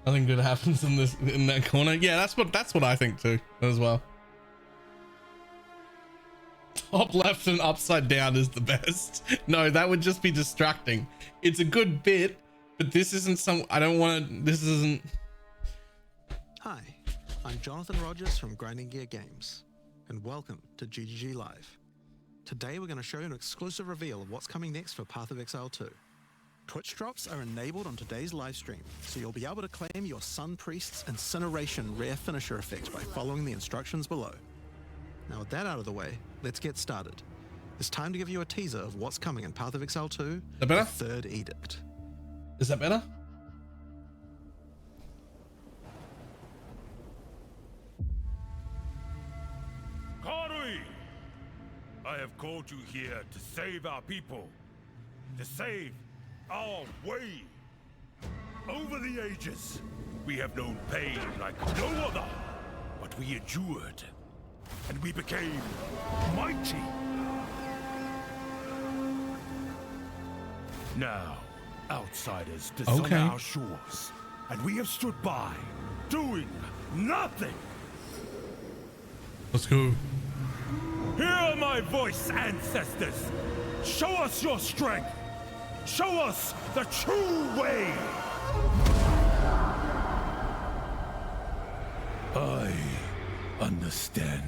Nothing good happens in that corner. Yeah, that's what I think too as well. Top left and upside down is the best. No, that would just be distracting. It's a good bit, but this isn't this isn't. Hi, I'm Jonathan Rogers from Grinding Gear Games, and welcome to GGG Live. Today we're going to show you an exclusive reveal of what's coming next for Path of Exile 2. Twitch drops are enabled on today's live stream, so you'll be able to claim your Sun Priest's Incineration rare finisher effect by following the instructions below. Now with that out of the way, let's get started. It's time to give you a teaser of what's coming in Path of Exile 2, the Third Edict. Is that better? Karui! I have called you here to save our people, to save our way. Over the ages, we have known pain like no other, but we endured, and we became mighty. Now, outsiders dishonor our shores, and we have stood by, doing nothing. Let's go. Hear my voice, ancestors! Show us your strength! Show us the true way! I understand.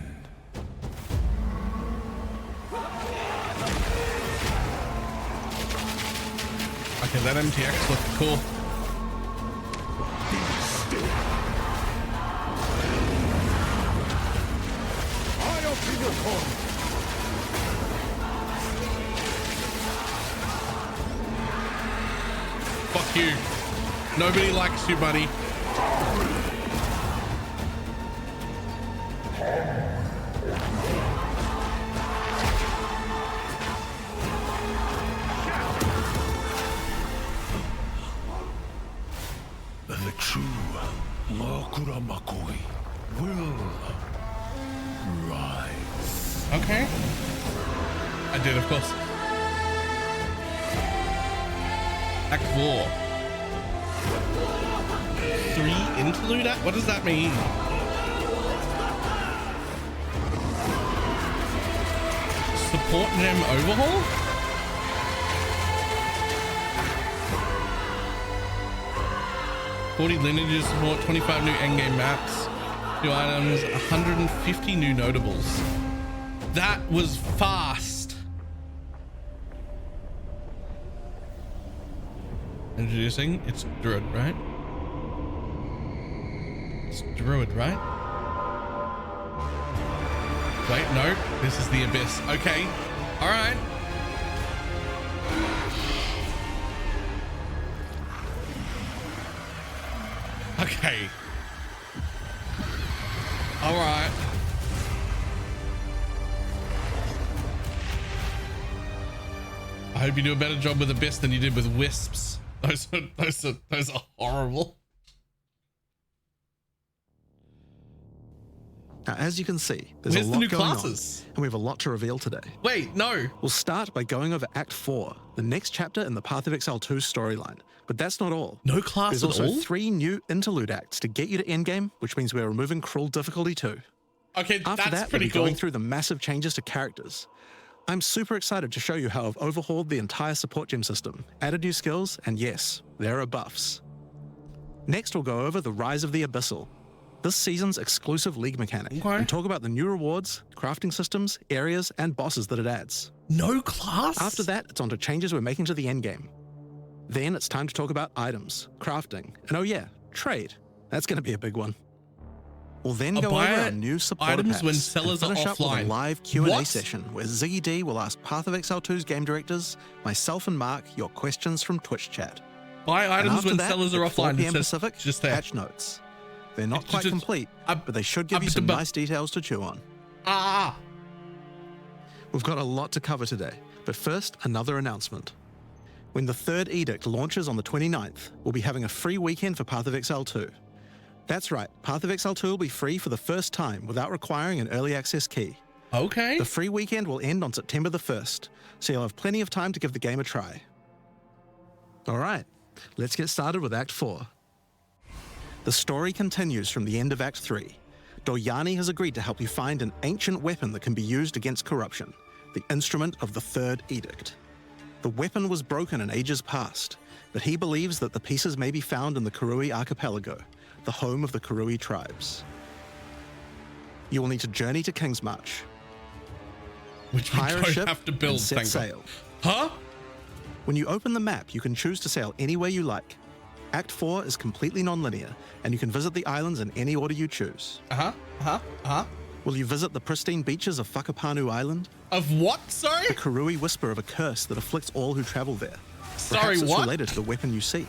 Okay, that MTX looked cool. Be still. I open your corner. Fuck you. Nobody likes you, buddy. The true Lokura Makoi will rise. Okay. I did, of course. Act 4. 3 interlude act? What does that mean? Support gem overhaul? $40 lineages support, 25 new endgame maps, new items, 150 new notables. That was fast. Introducing, it's Druid, right? It's Druid, right? Wait, no, this is the Abyss. Okay, all right. Okay. All right. I hope you do a better job with Abyss than you did with Wisps. Those are horrible. Now, as you can see, there's Where's a the lot new going classes? on, and we have a lot to reveal today. Wait, no. We'll start by going over Act 4, the next chapter in the Path of Exile 2 storyline. But that's not all. No class There's at also all? 3 new interlude acts to get you to endgame, which means we're removing cruel difficulty too. Okay, After that's that, pretty we'll be cool. going through the massive changes to characters. I'm super excited to show you how I've overhauled the entire support gem system, added new skills, and yes, there are buffs. Next, we'll go over the Rise of the Abyssal, this season's exclusive league mechanic, and talk about the new rewards, crafting systems, areas, and bosses that it adds. No class? After that, it's on to changes we're making to the endgame. Then it's time to talk about items, crafting, and oh yeah, trade. That's going to be a big one. We'll then go over our new supporter items packs when sellers and are finish up with offline. a live Q&A What? session where Ziggy D will ask Path of Exile 2's game directors, myself and Mark, your questions from Twitch chat. Buy And items after when that, sellers are at 4 offline. PM It says Pacific, just there. patch notes. They're not It's quite just- complete, but they should give you some nice details to chew on. Ah. We've got a lot to cover today, but first, another announcement. When the Third Edict launches on the 29th, we'll be having a free weekend for Path of Exile 2. That's right, Path of Exile 2 will be free for the first time without requiring an early access key. Okay. The free weekend will end on September the 1st, so you'll have plenty of time to give the game a try. All right, let's get started with Act 4. The story continues from the end of Act 3. Doryani has agreed to help you find an ancient weapon that can be used against corruption, the instrument of the Third Edict. The weapon was broken in ages past, but he believes that the pieces may be found in the Karui archipelago, the home of the Karui tribes. You will need to journey to Kingsmarch, Which we hire a don't ship, have to build, and set thank sail. God. Huh? When you open the map, you can choose to sail anywhere you like. Act 4 is completely non-linear, and you can visit the islands in any order you choose. Will you visit the pristine beaches of Whakapanu Island? Of what? Sorry? The Karui whisper of a curse that afflicts all who travel there. Sorry, Perhaps it's what? related to the weapon you seek.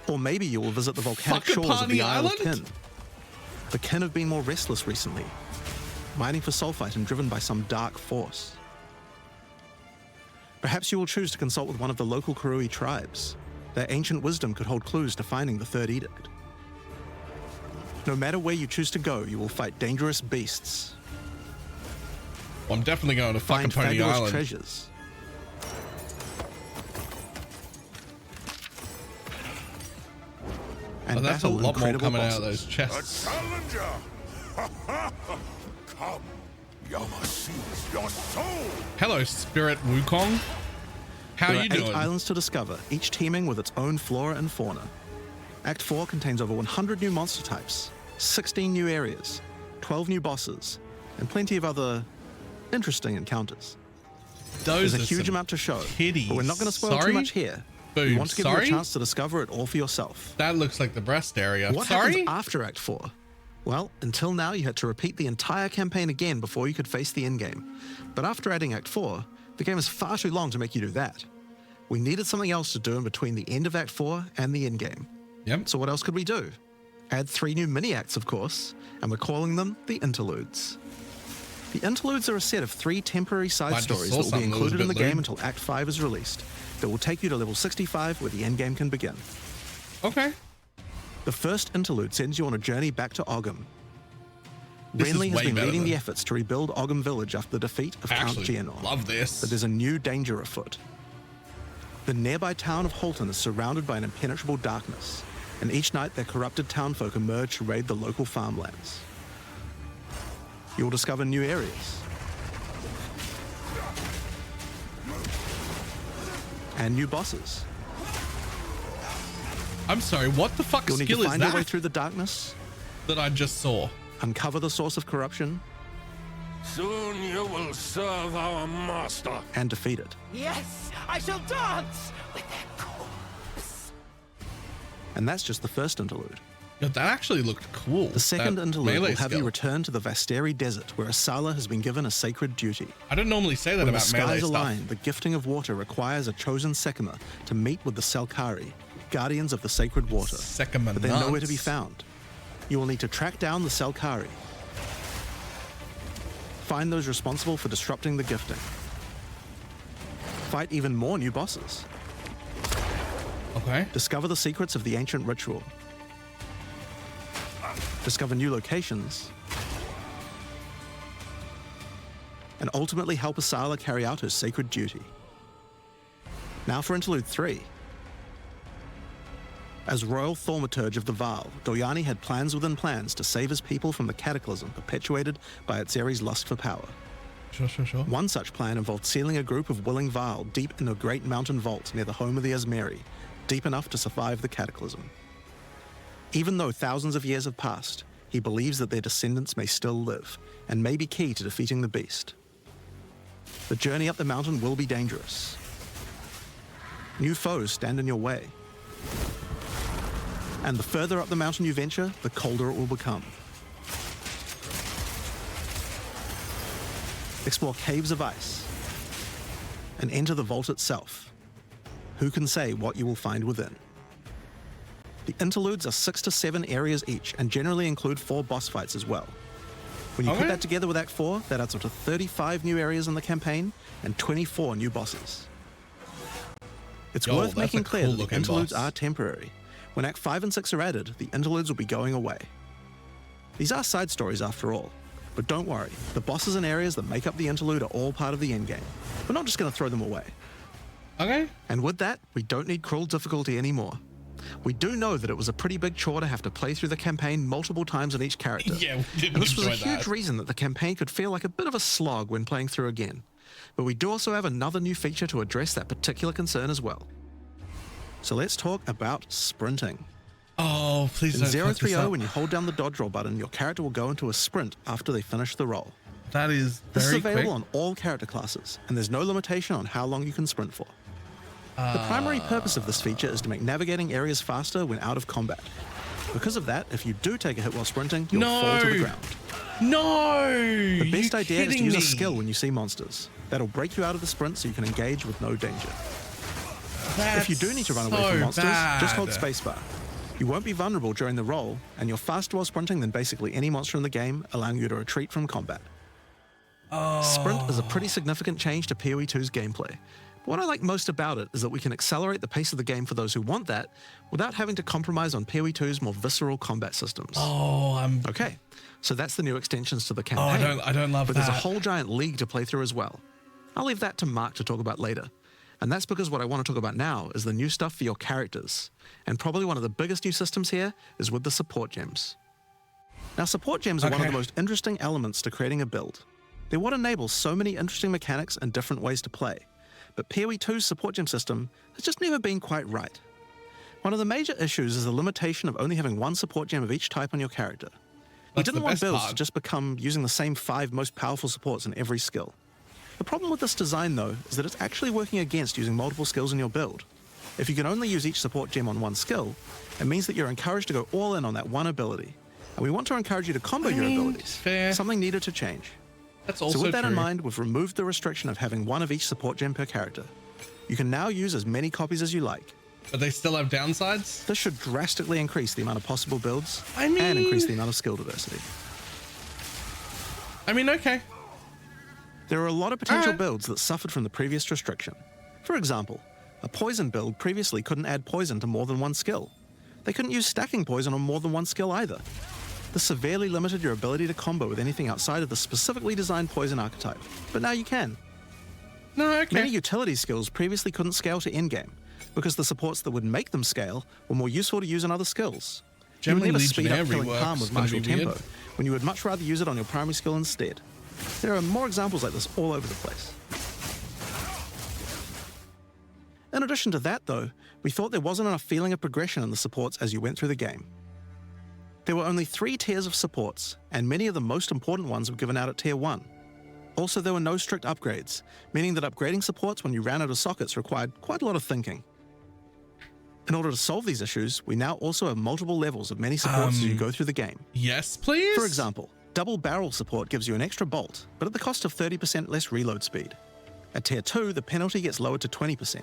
Or maybe you will visit the volcanic shores of the Whakapani Isle of Island? Kin. The Kin have been more restless recently, mining for sulfite and driven by some dark force. Perhaps you will choose to consult with one of the local Karui tribes. Their ancient wisdom could hold clues to finding the Third Edict. No matter where you choose to go, you will fight dangerous beasts, Well, I'm definitely going to find fucking Pony fabulous Island. treasures, and Oh, that's a battle lot more incredible coming bosses. out of those A chests. challenger! Come, Yama sees your soul! Hello, Spirit Wukong. How There you are 8 doing? islands to discover, each teeming with its own flora and fauna. Act 4 contains over 100 new monster types, 16 new areas, 12 new bosses, and plenty of other interesting encounters. Those There's a are huge some amount to show, titties. but we're not going to spoil Sorry? too much here. Boom, We want to give you sorry? a chance to discover it all for yourself. That looks like the breast area. What Sorry? happens after Act 4? Well, until now you had to repeat the entire campaign again before you could face the endgame. But after adding Act 4, the game is far too long to make you do that. We needed something else to do in between the end of Act 4 and the endgame. Yep. So what else could we do? Add 3 new mini-acts, of course, and we're calling them the interludes. The interludes are a set of 3 temporary side I just stories saw that will be something that was included a in the bit game lewd. until Act 5 is released, that will take you to level 65 where the endgame can begin. Okay. The first interlude sends you on a journey back to Ogham. This is Renly has way been better leading than- the efforts to rebuild Ogham Village after the defeat of I Count actually Geonor. love this. But there's a new danger afoot. The nearby town of Holton is surrounded by an impenetrable darkness, and each night their corrupted townfolk emerge to raid the local farmlands. You will discover new areas and new bosses. I'm sorry, what the fuck You'll need skill to is find your way that through the darkness, that I just saw? uncover the source of corruption, Soon you will serve our master. and defeat it. Yes, I shall dance with their corpse. And that's just the first interlude. Yeah, that actually looked cool. The second That interlude will melee have you skill. return to the Vasteri Desert, where Asala has been given a sacred duty. I don't normally say that When the about melee skies stuff. align, the gifting of water requires a chosen Sekima to meet with the Selkari, guardians of the sacred water. Sekima But they're nowhere to nuts. be found. You will need to track down the Selkari, find those responsible for disrupting the gifting, fight even more new bosses, Okay. discover the secrets of the ancient ritual, discover new locations, and ultimately help Asala carry out her sacred duty. Now for Interlude 3. As Royal Thaumaturge of the Vaal, Doryani had plans within plans to save his people from the cataclysm perpetuated by Atzeri's lust for power. Sure. One such plan involved sealing a group of willing Vaal deep in a great mountain vault near the home of the Asmeri, deep enough to survive the cataclysm. Even though thousands of years have passed, he believes that their descendants may still live, and may be key to defeating the beast. The journey up the mountain will be dangerous. New foes stand in your way. And the further up the mountain you venture, the colder it will become. Explore caves of ice and enter the vault itself. Who can say what you will find within? The interludes are 6 to 7 areas each and generally include 4 boss fights as well. When you Okay. put that together with Act 4, that adds up to 35 new areas in the campaign and 24 new bosses. It's Yo, worth that's making a clear that the cool-looking interludes boss. are temporary. When Act 5 and 6 are added, the interludes will be going away. These are side stories after all, but don't worry, the bosses and areas that make up the interlude are all part of the endgame. We're not just going to throw them away. Okay. And with that, we don't need cruel difficulty anymore. we do know that it was a pretty big chore to have to play through the campaign multiple times on each character. Yeah, we didn't And this was a enjoy huge that. reason that the campaign could feel like a bit of a slog when playing through again. But we do also have another new feature to address that particular concern as well. So let's talk about sprinting. Oh, please In don't fuck this 030, up. when you hold down the dodge roll button, your character will go into a sprint after they finish the roll. That is This is very available quick. on all character classes, and there's no limitation on how long you can sprint for. The primary purpose of this feature is to make navigating areas faster when out of combat. Because of that, if you do take a hit while sprinting, you'll fall to the No. ground. No! The best idea is to use a skill me? when you see monsters. That'll break you out of the sprint so you can engage with no danger. If you do need to run away from monsters, just hold spacebar. You won't be vulnerable during the roll, and you're faster while sprinting than basically any monster in the game, allowing you to retreat from combat. Sprint is a pretty significant change to PoE 2's gameplay. What I like most about it is that we can accelerate the pace of the game for those who want that, without having to compromise on PoE 2's more visceral combat systems. Okay, so that's the new extensions to the campaign. I don't love but that. there's a whole giant league to play through as well. I'll leave that to Mark to talk about later. And that's because what I want to talk about now is the new stuff for your characters. And probably one of the biggest new systems here is with the support gems. Now, support gems are one of the most interesting elements to creating a build. They're what enables so many interesting mechanics and different ways to play. But PoE 2's support gem system has just never been quite right. One of the major issues is the limitation of only having one support gem of each type on your character. We That's didn't the want best builds part. to just become using the same 5 most powerful supports in every skill. The problem with this design, though, is that it's actually working against using multiple skills in your build. If you can only use each support gem on one skill, it means that you're encouraged to go all in on that one ability. And we want to encourage you to combo your abilities. fair. Something needed to change. That's also So with that true. in mind, we've removed the restriction of having one of each support gem per character. You can now use as many copies as you like. But they still have downsides? This should drastically increase the amount of possible builds I mean- and increase the amount of skill diversity. I mean, okay. There are a lot of potential Alright. builds that suffered from the previous restriction. For example, a poison build previously couldn't add poison to more than one skill. They couldn't use stacking poison on more than one skill either. This severely limited your ability to combo with anything outside of the specifically designed poison archetype, but now you can. No, okay. Many utility skills previously couldn't scale to endgame because the supports that would make them scale were more useful to use in other skills. You would Generally, never speed up Legionnaire killing rework's harm with gonna martial be weird. tempo when you would much rather use it on your primary skill instead. There are more examples like this all over the place. In addition to that, though, we thought there wasn't enough feeling of progression in the supports as you went through the game. There were only 3 tiers of supports, and many of the most important ones were given out at Tier 1. Also, there were no strict upgrades, meaning that upgrading supports when you ran out of sockets required quite a lot of thinking. In order to solve these issues, we now also have multiple levels of many supports as you go through the game. Yes, please? For example, double barrel support gives you an extra bolt, but at the cost of 30% less reload speed. At Tier 2, the penalty gets lowered to 20%.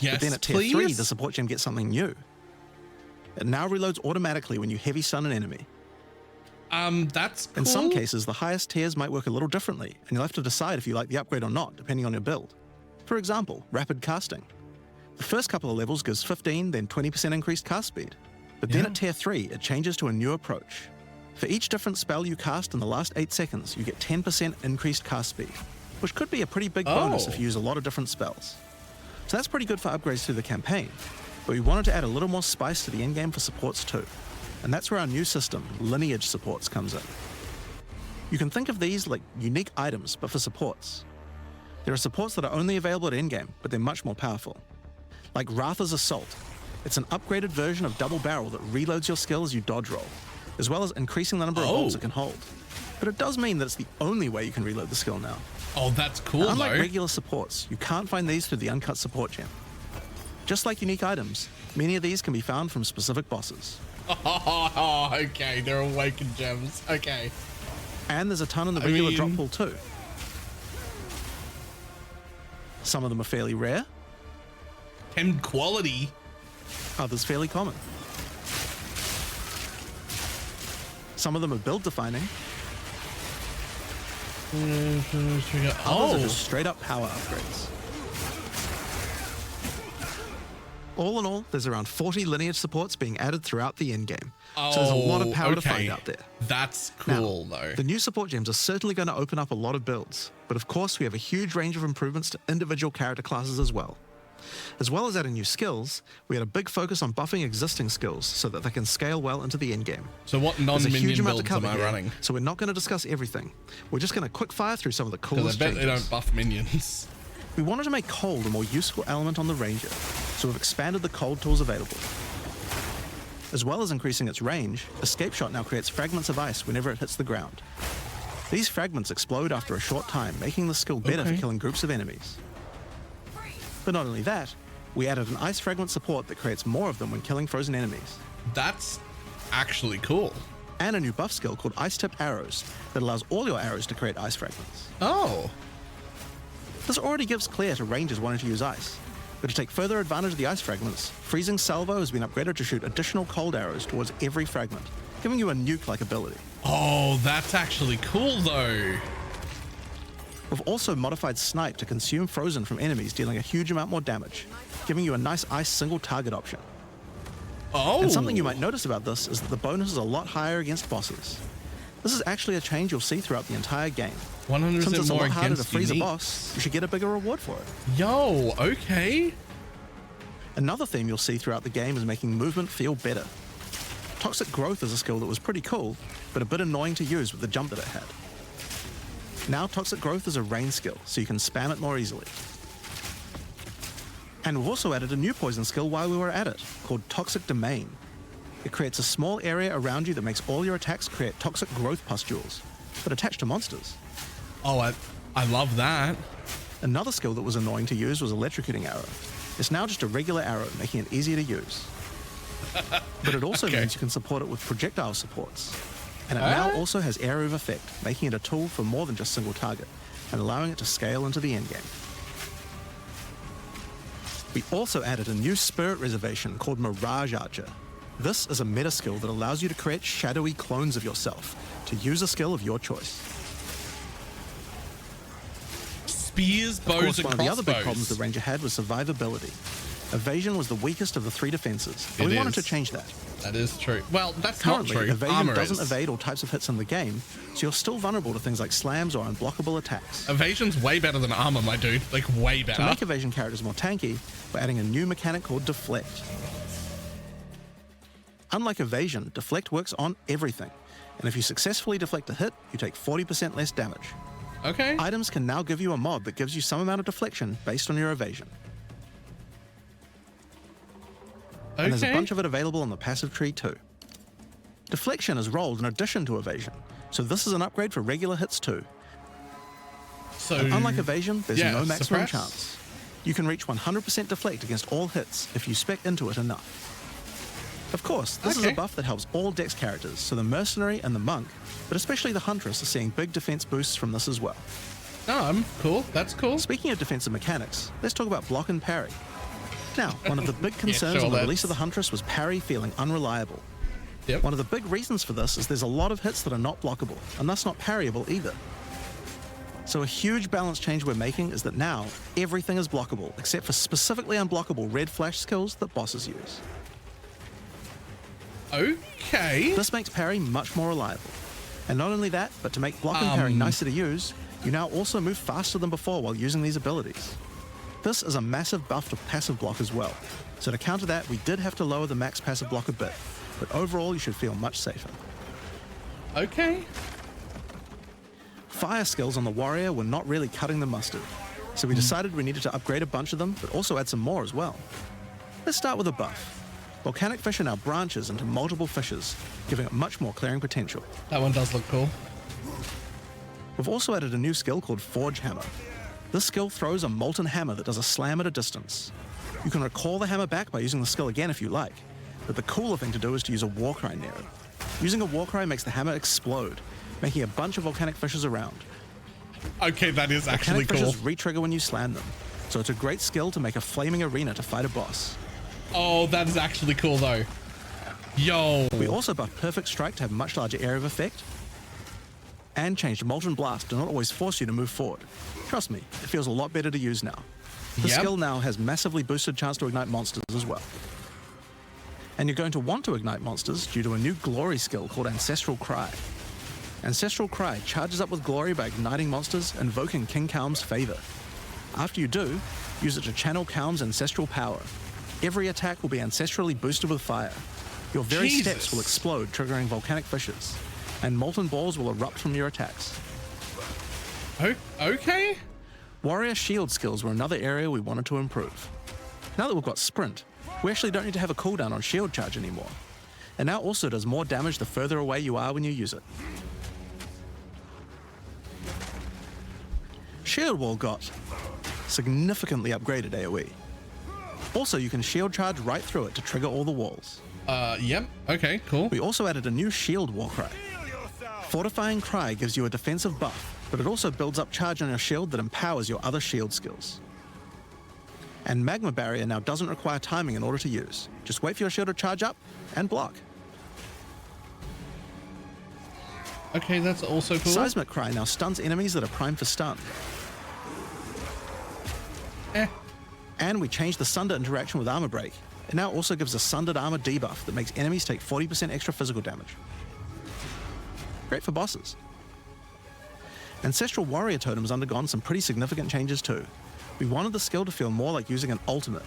Yes, But then at Tier please? 3, the support gem gets something new. It now reloads automatically when you heavy stun an enemy. That's cool. In some cases, the highest tiers might work a little differently, and you'll have to decide if you like the upgrade or not, depending on your build. For example, rapid casting. The first couple of levels gives 15, then 20% increased cast speed. But then Yeah. at Tier 3, it changes to a new approach. For each different spell you cast in the last 8 seconds, you get 10% increased cast speed, which could be a pretty big bonus Oh. if you use a lot of different spells. So that's pretty good for upgrades through the campaign, but we wanted to add a little more spice to the endgame for supports too. And that's where our new system, Lineage Supports, comes in. You can think of these like unique items, but for supports. There are supports that are only available at endgame, but they're much more powerful. Like Ratha's Assault. It's an upgraded version of Double Barrel that reloads your skill as you dodge roll, as well as increasing the number of bolts it can hold. But it does mean that it's the only way you can reload the skill now. Oh, that's cool, Unlike though. regular supports, you can't find these through the uncut support gem. Just like unique items, many of these can be found from specific bosses. Oh, okay. They're awakened gems. Okay. And there's a ton in the regular drop mean- pool too. Some of them are fairly rare, Temp quality. others fairly common. Some of them are build defining, others are just straight up power upgrades. All in all, there's around 40 lineage supports being added throughout the endgame. So there's a lot of power to find out there. That's Now, cool, though. the new support gems are certainly going to open up a lot of builds, but of course we have a huge range of improvements to individual character classes as well. As well as adding new skills, we had a big focus on buffing existing skills so that they can scale well into the endgame. So what There's a huge non-minion amount to builds am cover I here, running? so we're not going to discuss everything. We're just going to quick fire through some of the Because coolest I bet they changes. don't buff minions. We wanted to make cold a more useful element on the Ranger, so we've expanded the cold tools available. As well as increasing its range, Escape Shot now creates fragments of ice whenever it hits the ground. These fragments explode after a short time, making the skill better for killing groups of enemies. But not only that, we added an ice fragment support that creates more of them when killing frozen enemies. That's actually cool. And a new buff skill called Ice-Tipped Arrows that allows all your arrows to create ice fragments. Oh. This already gives clear to rangers wanting to use ice, but to take further advantage of the ice fragments, Freezing Salvo has been upgraded to shoot additional cold arrows towards every fragment, giving you a nuke-like ability. Oh, that's actually cool though. We've also modified Snipe to consume frozen from enemies, dealing a huge amount more damage, giving you a nice ice single target option. Oh. And something you might notice about this is that the bonus is a lot higher against bosses. This is actually a change you'll see throughout the entire game. 100% Since it's a more lot harder to against freeze a uniques. boss, you should get a bigger reward for it. Yo, okay. Another theme you'll see throughout the game is making movement feel better. Toxic Growth is a skill that was pretty cool, but a bit annoying to use with the jump that it had. Now Toxic Growth is a range skill, so you can spam it more easily. And we've also added a new poison skill while we were at it, called Toxic Domain. It creates a small area around you that makes all your attacks create toxic growth pustules, but attached to monsters. Oh, I love that. Another skill that was annoying to use was Electrocuting Arrow. It's now just a regular arrow, making it easier to use. But it also Okay. means you can support it with projectile supports. And it now also has Area of Effect, making it a tool for more than just single target, and allowing it to scale into the endgame. We also added a new spirit reservation called Mirage Archer. This is a meta skill that allows you to create shadowy clones of yourself to use a skill of your choice. Spears, Of bows, course, and one of the other big problems crossbows. the Ranger had was survivability. Evasion was the weakest of the three defenses, but we It wanted is. to change that. That is true. Well, that's Currently, not true. evasion Armor doesn't is. evade all types of hits in the game, so you're still vulnerable to things like slams or unblockable attacks. Evasion's way better than armor, my dude. Like, way To better. make evasion characters more tanky, we're adding a new mechanic called Deflect. Unlike evasion, Deflect works on everything, and if you successfully deflect a hit, you take 40% less damage. Okay. Items can now give you a mod that gives you some amount of deflection based on your evasion. And there's a Okay. bunch of it available on the passive tree too. Deflection is rolled in addition to evasion, so this is an upgrade for regular hits too. So, Unlike evasion, there's yeah, no maximum suppress. chance. You can reach 100% deflect against all hits if you spec into it enough. Of course, this is a Okay. buff that helps all dex characters, so the mercenary and the monk, but especially the huntress, are seeing big defense boosts from this as well. Cool. That's cool. Speaking of defensive mechanics, let's talk about block and parry. Now, one of the big concerns sure, on the let's. release of the Huntress was parry feeling unreliable. Yep. One of the big reasons for this is there's a lot of hits that are not blockable, and thus not parryable either. So a huge balance change we're making is that now everything is blockable, except for specifically unblockable red flash skills that bosses use. Okay. This makes parry much more reliable. And not only that, but to make block and parry nicer to use, you now also move faster than before while using these abilities. This is a massive buff to passive block as well. So to counter that, we did have to lower the max passive block a bit, but overall you should feel much safer. Okay. Fire skills on the warrior were not really cutting the mustard, so we decided we needed to upgrade a bunch of them, but also add some more as well. Let's start with a buff. Volcanic fish are now branches into multiple fishes, giving it much more clearing potential. That one does look cool. We've also added a new skill called Forge Hammer. This skill throws a molten hammer that does a slam at a distance. You can recall the hammer back by using the skill again if you like, but the cooler thing to do is to use a war cry near it. Using a war cry makes the hammer explode, making a bunch of volcanic fishes around. Okay, that is actually Volcanic cool. fishes re-trigger when you slam them, so it's a great skill to make a flaming arena to fight a boss. Oh, that is actually cool though. Yo. We also buffed Perfect Strike to have much larger area of effect, and changed Molten Blast to not always force you to move forward. Trust me, it feels a lot better to use now. The Yep. skill now has massively boosted chance to ignite monsters as well. And you're going to want to ignite monsters due to a new glory skill called Ancestral Cry. Ancestral Cry charges up with glory by igniting monsters, invoking King Kalm's favor. After you do, use it to channel Kaum's ancestral power. Every attack will be ancestrally boosted with fire. Your very Jesus. steps will explode, triggering volcanic fissures, and molten balls will erupt from your attacks. Okay. Warrior shield skills were another area we wanted to improve. Now that we've got sprint, we actually don't need to have a cooldown on shield charge anymore. And now also does more damage the further away you are when you use it. Shield wall got significantly upgraded AoE. Also, you can shield charge right through it to trigger all the walls. Yep. Okay, cool. We also added a new shield war cry. Fortifying Cry gives you a defensive buff, but it also builds up charge on your shield that empowers your other shield skills. And Magma Barrier now doesn't require timing in order to use. Just wait for your shield to charge up and block. Okay, that's also cool. Seismic Cry now stuns enemies that are primed for stun. And we changed the Sunder interaction with Armor Break. It now also gives a Sundered Armor debuff that makes enemies take 40% extra physical damage. Great for bosses. Ancestral Warrior Totem has undergone some pretty significant changes too. We wanted the skill to feel more like using an ultimate.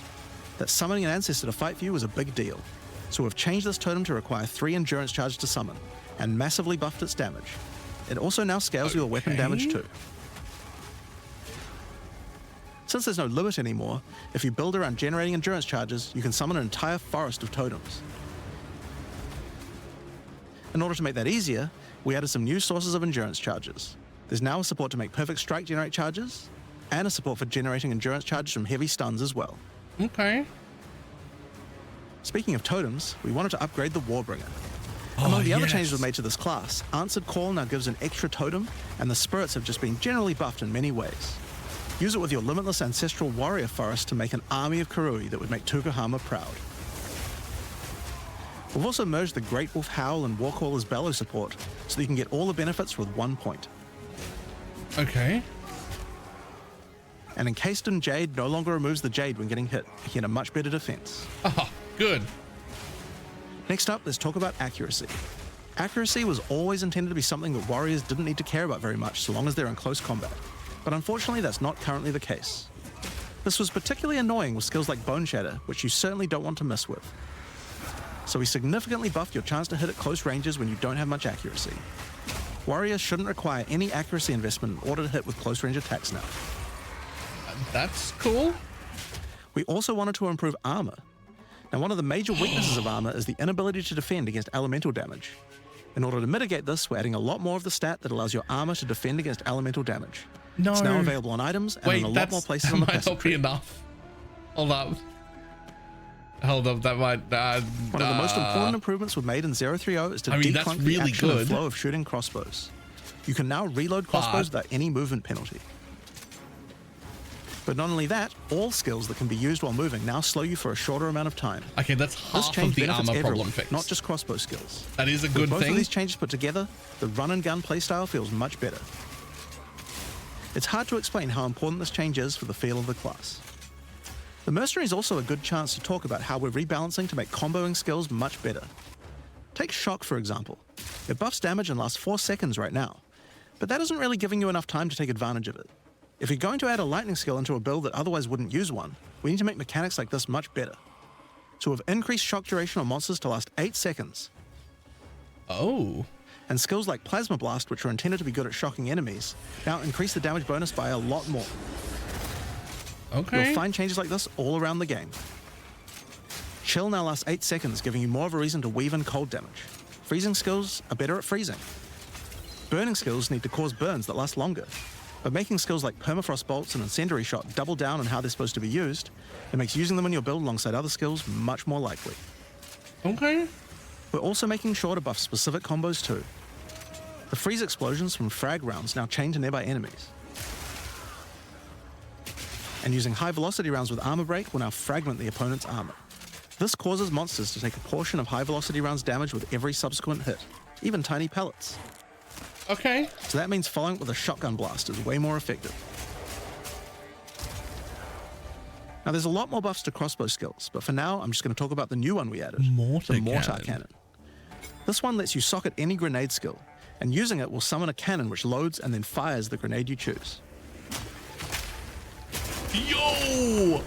That summoning an ancestor to fight for you was a big deal. So we've changed this totem to require 3 endurance charges to summon, and massively buffed its damage. It also now scales your weapon damage too. Since there's no limit anymore, if you build around generating endurance charges, you can summon an entire forest of totems. In order to make that easier, we added some new sources of endurance charges. There's now a support to make Perfect Strike generate charges, and a support for generating endurance charges from heavy stuns as well. Okay. Speaking of totems, we wanted to upgrade the Warbringer. Among the other changes we've made to this class, Answered Call now gives an extra totem, and the spirits have just been generally buffed in many ways. Use it with your limitless ancestral warrior forest to make an army of Karui that would make Tukohama proud. We've also merged the Great Wolf Howl and Warcaller's Bellow support, so that you can get all the benefits with 1 point. Okay. And Encased in Jade no longer removes the Jade when getting hit, making it a much better defense. Oh, good. Next up, let's talk about accuracy. Accuracy was always intended to be something that warriors didn't need to care about very much so long as they're in close combat. But unfortunately, that's not currently the case. This was particularly annoying with skills like Bone Shatter, which you certainly don't want to mess with. So we significantly buffed your chance to hit at close ranges when you don't have much accuracy. Warriors shouldn't require any accuracy investment in order to hit with close range attacks now. That's cool. We also wanted to improve armor. Now, one of the major weaknesses of armor is the inability to defend against elemental damage. In order to mitigate this, we're adding a lot more of the stat that allows your armor to defend against elemental damage. No. It's now available on items and in a lot more places on the that might passive not be tree. enough. Hold up. Hold up, that might... One of the most important improvements we've made in 030 is to that's declunk the really action and good. flow of shooting crossbows. You can now reload crossbows without any movement penalty. But not only that, all skills that can be used while moving now slow you for a shorter amount of time. Okay, that's This half change of the benefits armor everyone, problem fix. not just crossbow skills. That is a With good both thing. of these changes put together, the run and gun playstyle feels much better. It's hard to explain how important this change is for the feel of the class. The Mercenary is also a good chance to talk about how we're rebalancing to make comboing skills much better. Take Shock, for example. It buffs damage and lasts 4 seconds right now, but that isn't really giving you enough time to take advantage of it. If you're going to add a lightning skill into a build that otherwise wouldn't use one, we need to make mechanics like this much better. So we've increased shock duration on monsters to last 8 seconds. Oh. And skills like Plasma Blast, which are intended to be good at shocking enemies, now increase the damage bonus by a lot more. Okay. You'll find changes like this all around the game. Chill now lasts 8 seconds, giving you more of a reason to weave in cold damage. Freezing skills are better at freezing. Burning skills need to cause burns that last longer. By making skills like Permafrost Bolts and Incendiary Shot double down on how they're supposed to be used, it makes using them in your build alongside other skills much more likely. Okay. We're also making sure to buff specific combos too. The freeze explosions from frag rounds now chain to nearby enemies. And using high velocity rounds with armor break will now fragment the opponent's armor. This causes monsters to take a portion of high velocity rounds damage with every subsequent hit, even tiny pellets. Okay. So that means following it with a shotgun blast is way more effective. Now there's a lot more buffs to crossbow skills, but for now I'm just going to talk about the new one we added, Mortar the Mortar Cannon. Cannon. This one lets you socket any grenade skill, and using it will summon a cannon which loads and then fires the grenade you choose. Yo!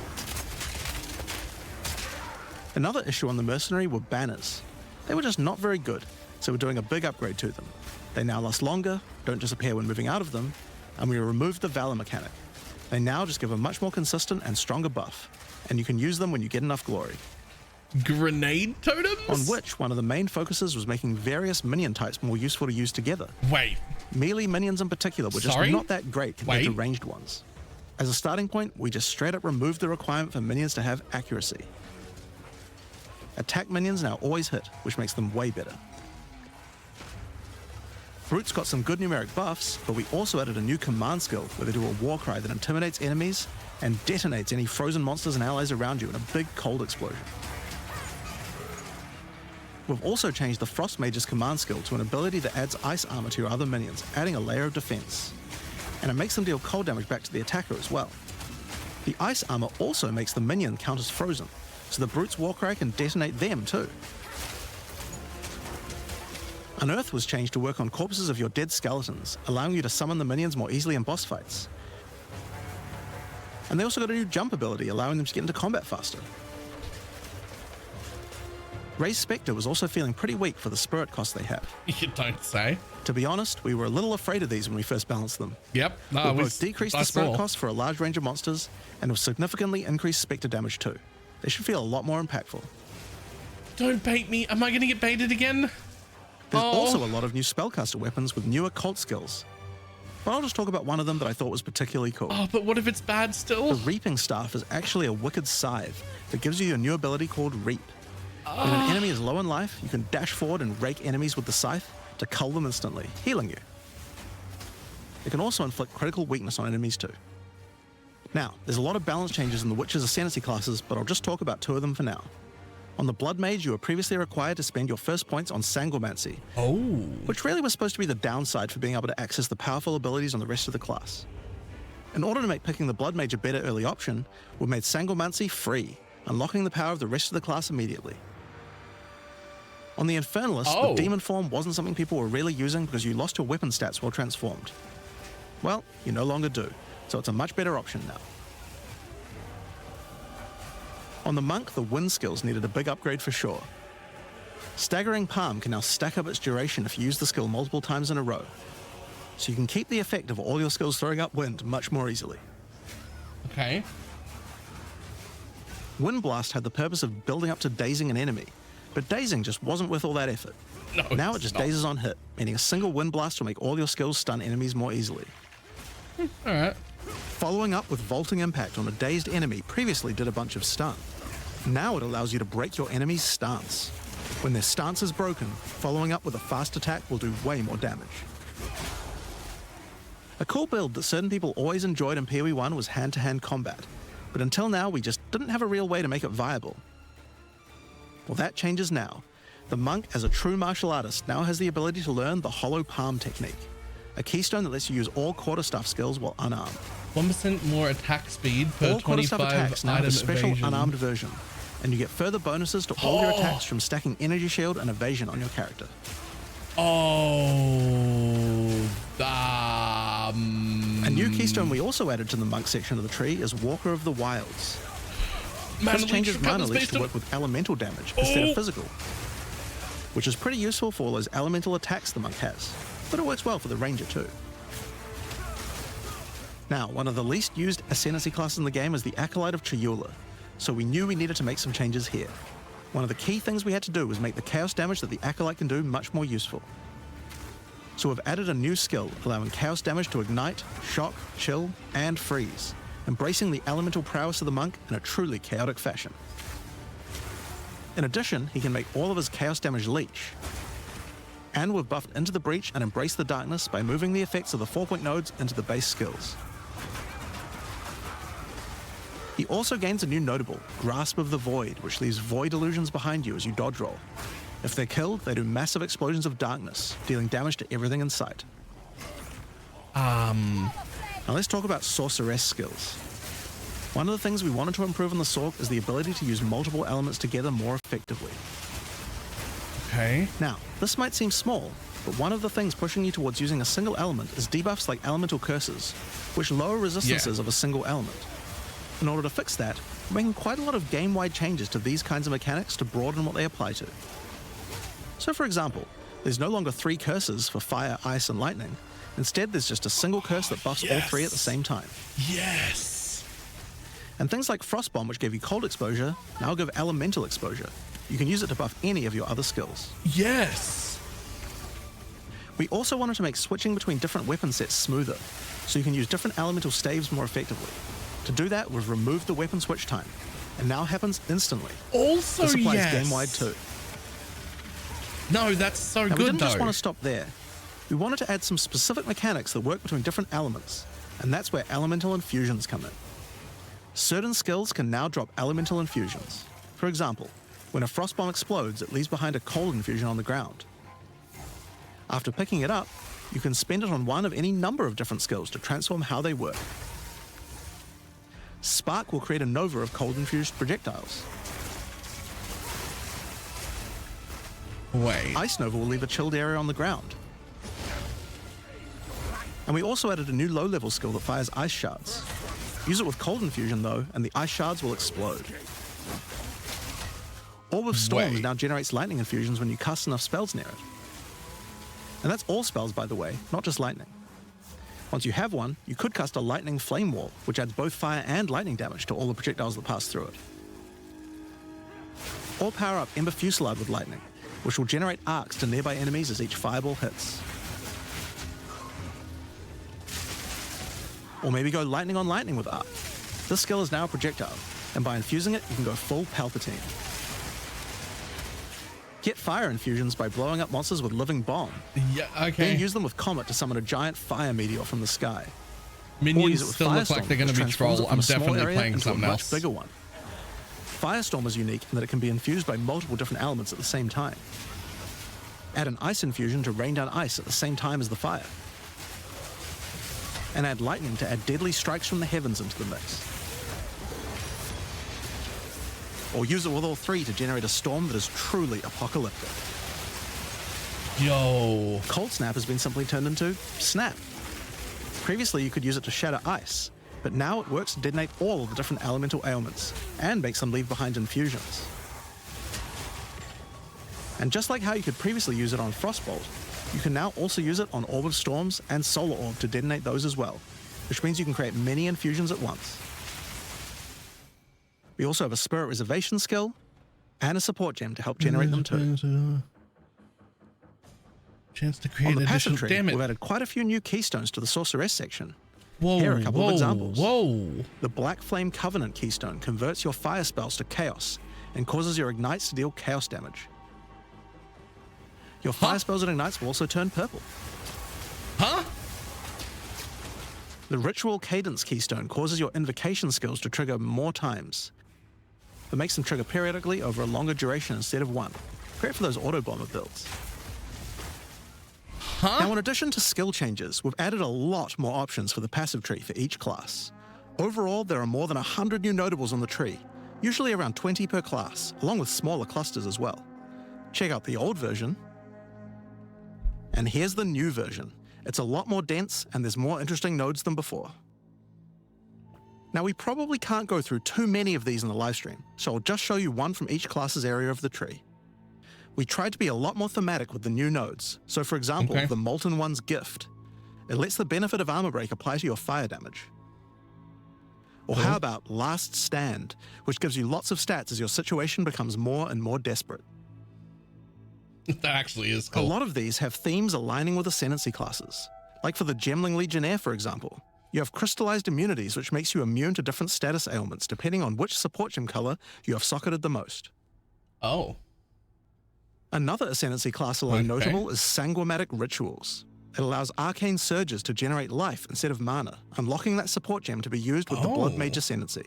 Another issue on the Mercenary were banners. They were just not very good, so we're doing a big upgrade to them. They now last longer, don't disappear when moving out of them, and we removed the Valor mechanic. They now just give a much more consistent and stronger buff, and you can use them when you get enough glory. Grenade totems? On which one of the main focuses was making various minion types more useful to use together. Wait. Melee minions in particular were just Sorry? not that great compared to Wait. ranged ones. As a starting point, we just straight up removed the requirement for minions to have accuracy. Attack minions now always hit, which makes them way better. Brutes got some good numeric buffs, but we also added a new command skill where they do a war cry that intimidates enemies and detonates any frozen monsters and allies around you in a big cold explosion. We've also changed the Frost Mage's command skill to an ability that adds ice armor to your other minions, adding a layer of defense. And it makes them deal cold damage back to the attacker as well. The ice armor also makes the minion count as frozen, so the Brute's Warcry can detonate them too. Unearth was changed to work on corpses of your dead skeletons, allowing you to summon the minions more easily in boss fights. And they also got a new jump ability, allowing them to get into combat faster. Ray's Spectre was also feeling pretty weak for the spirit cost they have. You don't say. To be honest, we were a little afraid of these when we first balanced them. Yep. No, We both decreased the spirit cost for a large range of monsters, and will significantly increase Spectre damage too. They should feel a lot more impactful. Don't bait me. Am I going to get baited again? There's Oh. also a lot of new spellcaster weapons with newer cult skills. But I'll just talk about one of them that I thought was particularly cool. Oh, but what if it's bad The still? Reaping Staff is actually a wicked scythe that gives you a new ability called Reap. When an enemy is low in life, you can dash forward and rake enemies with the scythe to cull them instantly, healing you. It can also inflict critical weakness on enemies too. Now, there's a lot of balance changes in the Witcher's Ascendancy classes, but I'll just talk about two of them for now. On the Blood Mage, you were previously required to spend your first points on Sangromancy, Oh. which really was supposed to be the downside for being able to access the powerful abilities on the rest of the class. In order to make picking the Blood Mage a better early option, we've made Sangromancy free, unlocking the power of the rest of the class immediately. On the Infernalist, Oh. the Demon form wasn't something people were really using because you lost your weapon stats while transformed. Well, you no longer do, so it's a much better option now. On the Monk, the Wind skills needed a big upgrade for sure. Staggering Palm can now stack up its duration if you use the skill multiple times in a row, so you can keep the effect of all your skills throwing up wind much more easily. Okay. Wind Blast had the purpose of building up to dazing an enemy, but dazing just wasn't worth all that effort. No, Now it it's just not. dazes on hit, meaning a single Wind Blast will make all your skills stun enemies more easily. All right. Following up with Vaulting Impact on a dazed enemy previously did a bunch of stun. Now it allows you to break your enemy's stance. When their stance is broken, following up with a fast attack will do way more damage. A cool build that certain people always enjoyed in PoE 1 was hand-to-hand combat, but until now we just didn't have a real way to make it viable. Well, that changes now. The Monk, as a true martial artist, now has the ability to learn the Hollow Palm technique, a keystone that lets you use all quarterstaff skills while unarmed. 1% more attack speed per All quarterstaff 25 attacks now have item a special evasion. unarmed version, and you get further bonuses to all your Oh. attacks from stacking Energy Shield and Evasion on your character. Oh. A new keystone we also added to the Monk section of the tree is Walker of the Wilds. Mana This leech changes repellent mana leech based to on- work with elemental damage instead Oh. of physical, which is pretty useful for all those elemental attacks the Monk has, but it works well for the Ranger too. Now, one of the least used Ascendancy classes in the game is the Acolyte of Chayula, so we knew we needed to make some changes here. One of the key things we had to do was make the chaos damage that the Acolyte can do much more useful. So we've added a new skill allowing chaos damage to ignite, shock, chill, and freeze, embracing the elemental prowess of the Monk in a truly chaotic fashion. In addition, he can make all of his chaos damage leech. And we've buffed Into the Breach and Embrace the Darkness by moving the effects of the 4-point nodes into the base skills. He also gains a new notable, Grasp of the Void, which leaves void illusions behind you as you dodge roll. If they're killed, they do massive explosions of darkness, dealing damage to everything in sight. Now let's talk about Sorceress skills. One of the things we wanted to improve on the Sorc is the ability to use multiple elements together more effectively. Okay. Now, this might seem small, but one of the things pushing you towards using a single element is debuffs like Elemental Curses, which lower resistances of a single element. In order to fix that, we're making quite a lot of game-wide changes to these kinds of mechanics to broaden what they apply to. So for example, there's no longer 3 curses for fire, ice, and lightning. Instead, there's just a single curse that buffs all 3 at the same time. Yes. And things like Frostbomb, which gave you cold exposure, now give elemental exposure. You can use it to buff any of your other skills. Yes. We also wanted to make switching between different weapon sets smoother, so you can use different elemental staves more effectively. To do that, we've removed the weapon switch time, and now happens instantly. Also, this applies yes. game-wide too. No, that's so And good we didn't though. just want to stop there. We wanted to add some specific mechanics that work between different elements, and that's where elemental infusions come in. Certain skills can now drop elemental infusions. For example, when a frostbomb explodes, it leaves behind a cold infusion on the ground. After picking it up, you can spend it on one of any number of different skills to transform how they work. Spark will create a nova of cold-infused projectiles. Wait. Ice Nova will leave a chilled area on the ground. And we also added a new low-level skill that fires ice shards. Use it with cold infusion though, and the ice shards will explode. Orb of Storms Wait. now generates lightning infusions when you cast enough spells near it. And that's all spells, by the way, not just lightning. Once you have one, you could cast a lightning flame wall, which adds both fire and lightning damage to all the projectiles that pass through it. Or power up Ember Fusillade with lightning, which will generate arcs to nearby enemies as each fireball hits. Or maybe go lightning on lightning with arc. This skill is now a projectile, and by infusing it, you can go full Palpatine. Get fire infusions by blowing up monsters with living bomb. Yeah, okay. Then use them with Comet to summon a giant fire meteor from the sky. Or Minions use it with still look Firestorm, like they're going which to be transforms it troll. from I'm a small definitely area playing into something a much else. bigger one. Firestorm is unique in that it can be infused by multiple different elements at the same time. Add an ice infusion to rain down ice at the same time as the fire. And add lightning to add deadly strikes from the heavens into the mix. Or use it with all 3 to generate a storm that is truly apocalyptic. Yo. Cold Snap has been simply turned into Snap. Previously, you could use it to shatter ice, but now it works to detonate all of the different elemental ailments and makes them leave behind infusions. And just like how you could previously use it on Frostbolt, you can now also use it on Orb of Storms and Solar Orb to detonate those as well, which means you can create many infusions at once. We also have a Spirit Reservation skill and a support gem to help generate them too. Chance to On create the passive additional tree, damage. we've added quite a few new keystones to the Sorceress section. Whoa, Here are a couple whoa, of examples. Whoa. The Black Flame Covenant keystone converts your fire spells to chaos and causes your ignites to deal chaos damage. Your fire spells and ignites will also turn purple. Huh? The Ritual Cadence keystone causes your invocation skills to trigger more times, but makes them trigger periodically over a longer duration instead of one. Great for those auto bomber builds. Now, in addition to skill changes, we've added a lot more options for the passive tree for each class. Overall, there are more than 100 new notables on the tree, usually around 20 per class, along with smaller clusters as well. Check out the old version, and here's the new version. It's a lot more dense, and there's more interesting nodes than before. Now, we probably can't go through too many of these in the livestream, so I'll just show you one from each class's area of the tree. We tried to be a lot more thematic with the new nodes. So for example, the Molten One's Gift. It lets the benefit of Armor Break apply to your fire damage. Or how about Last Stand, which gives you lots of stats as your situation becomes more and more desperate. That actually is A cool. lot of these have themes aligning with Ascendancy classes. Like for the Gemling Legionnaire, for example. You have crystallized immunities, which makes you immune to different status ailments, depending on which support gem color you have socketed the most. Oh. Another Ascendancy class alone notable is Sanguimatic Rituals. It allows arcane surges to generate life instead of mana, unlocking that support gem to be used with the Blood Mage Ascendancy.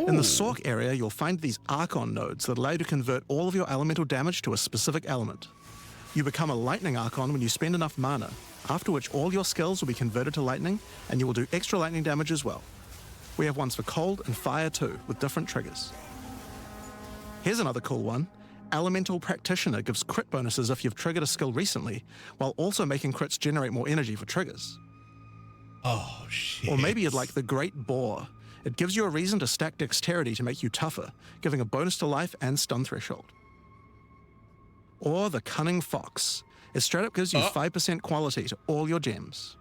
In the Sork area, you'll find these Archon nodes that allow you to convert all of your elemental damage to a specific element. You become a Lightning Archon when you spend enough mana, after which all your skills will be converted to lightning, and you will do extra lightning damage as well. We have ones for cold and fire too, with different triggers. Here's another cool one. Elemental Practitioner gives crit bonuses if you've triggered a skill recently, while also making crits generate more energy for triggers. Oh, shit. Or maybe you'd like the Great Boar. It gives you a reason to stack dexterity to make you tougher, giving a bonus to life and stun threshold. Or the Cunning Fox. It straight up gives you 5% quality to all your gems.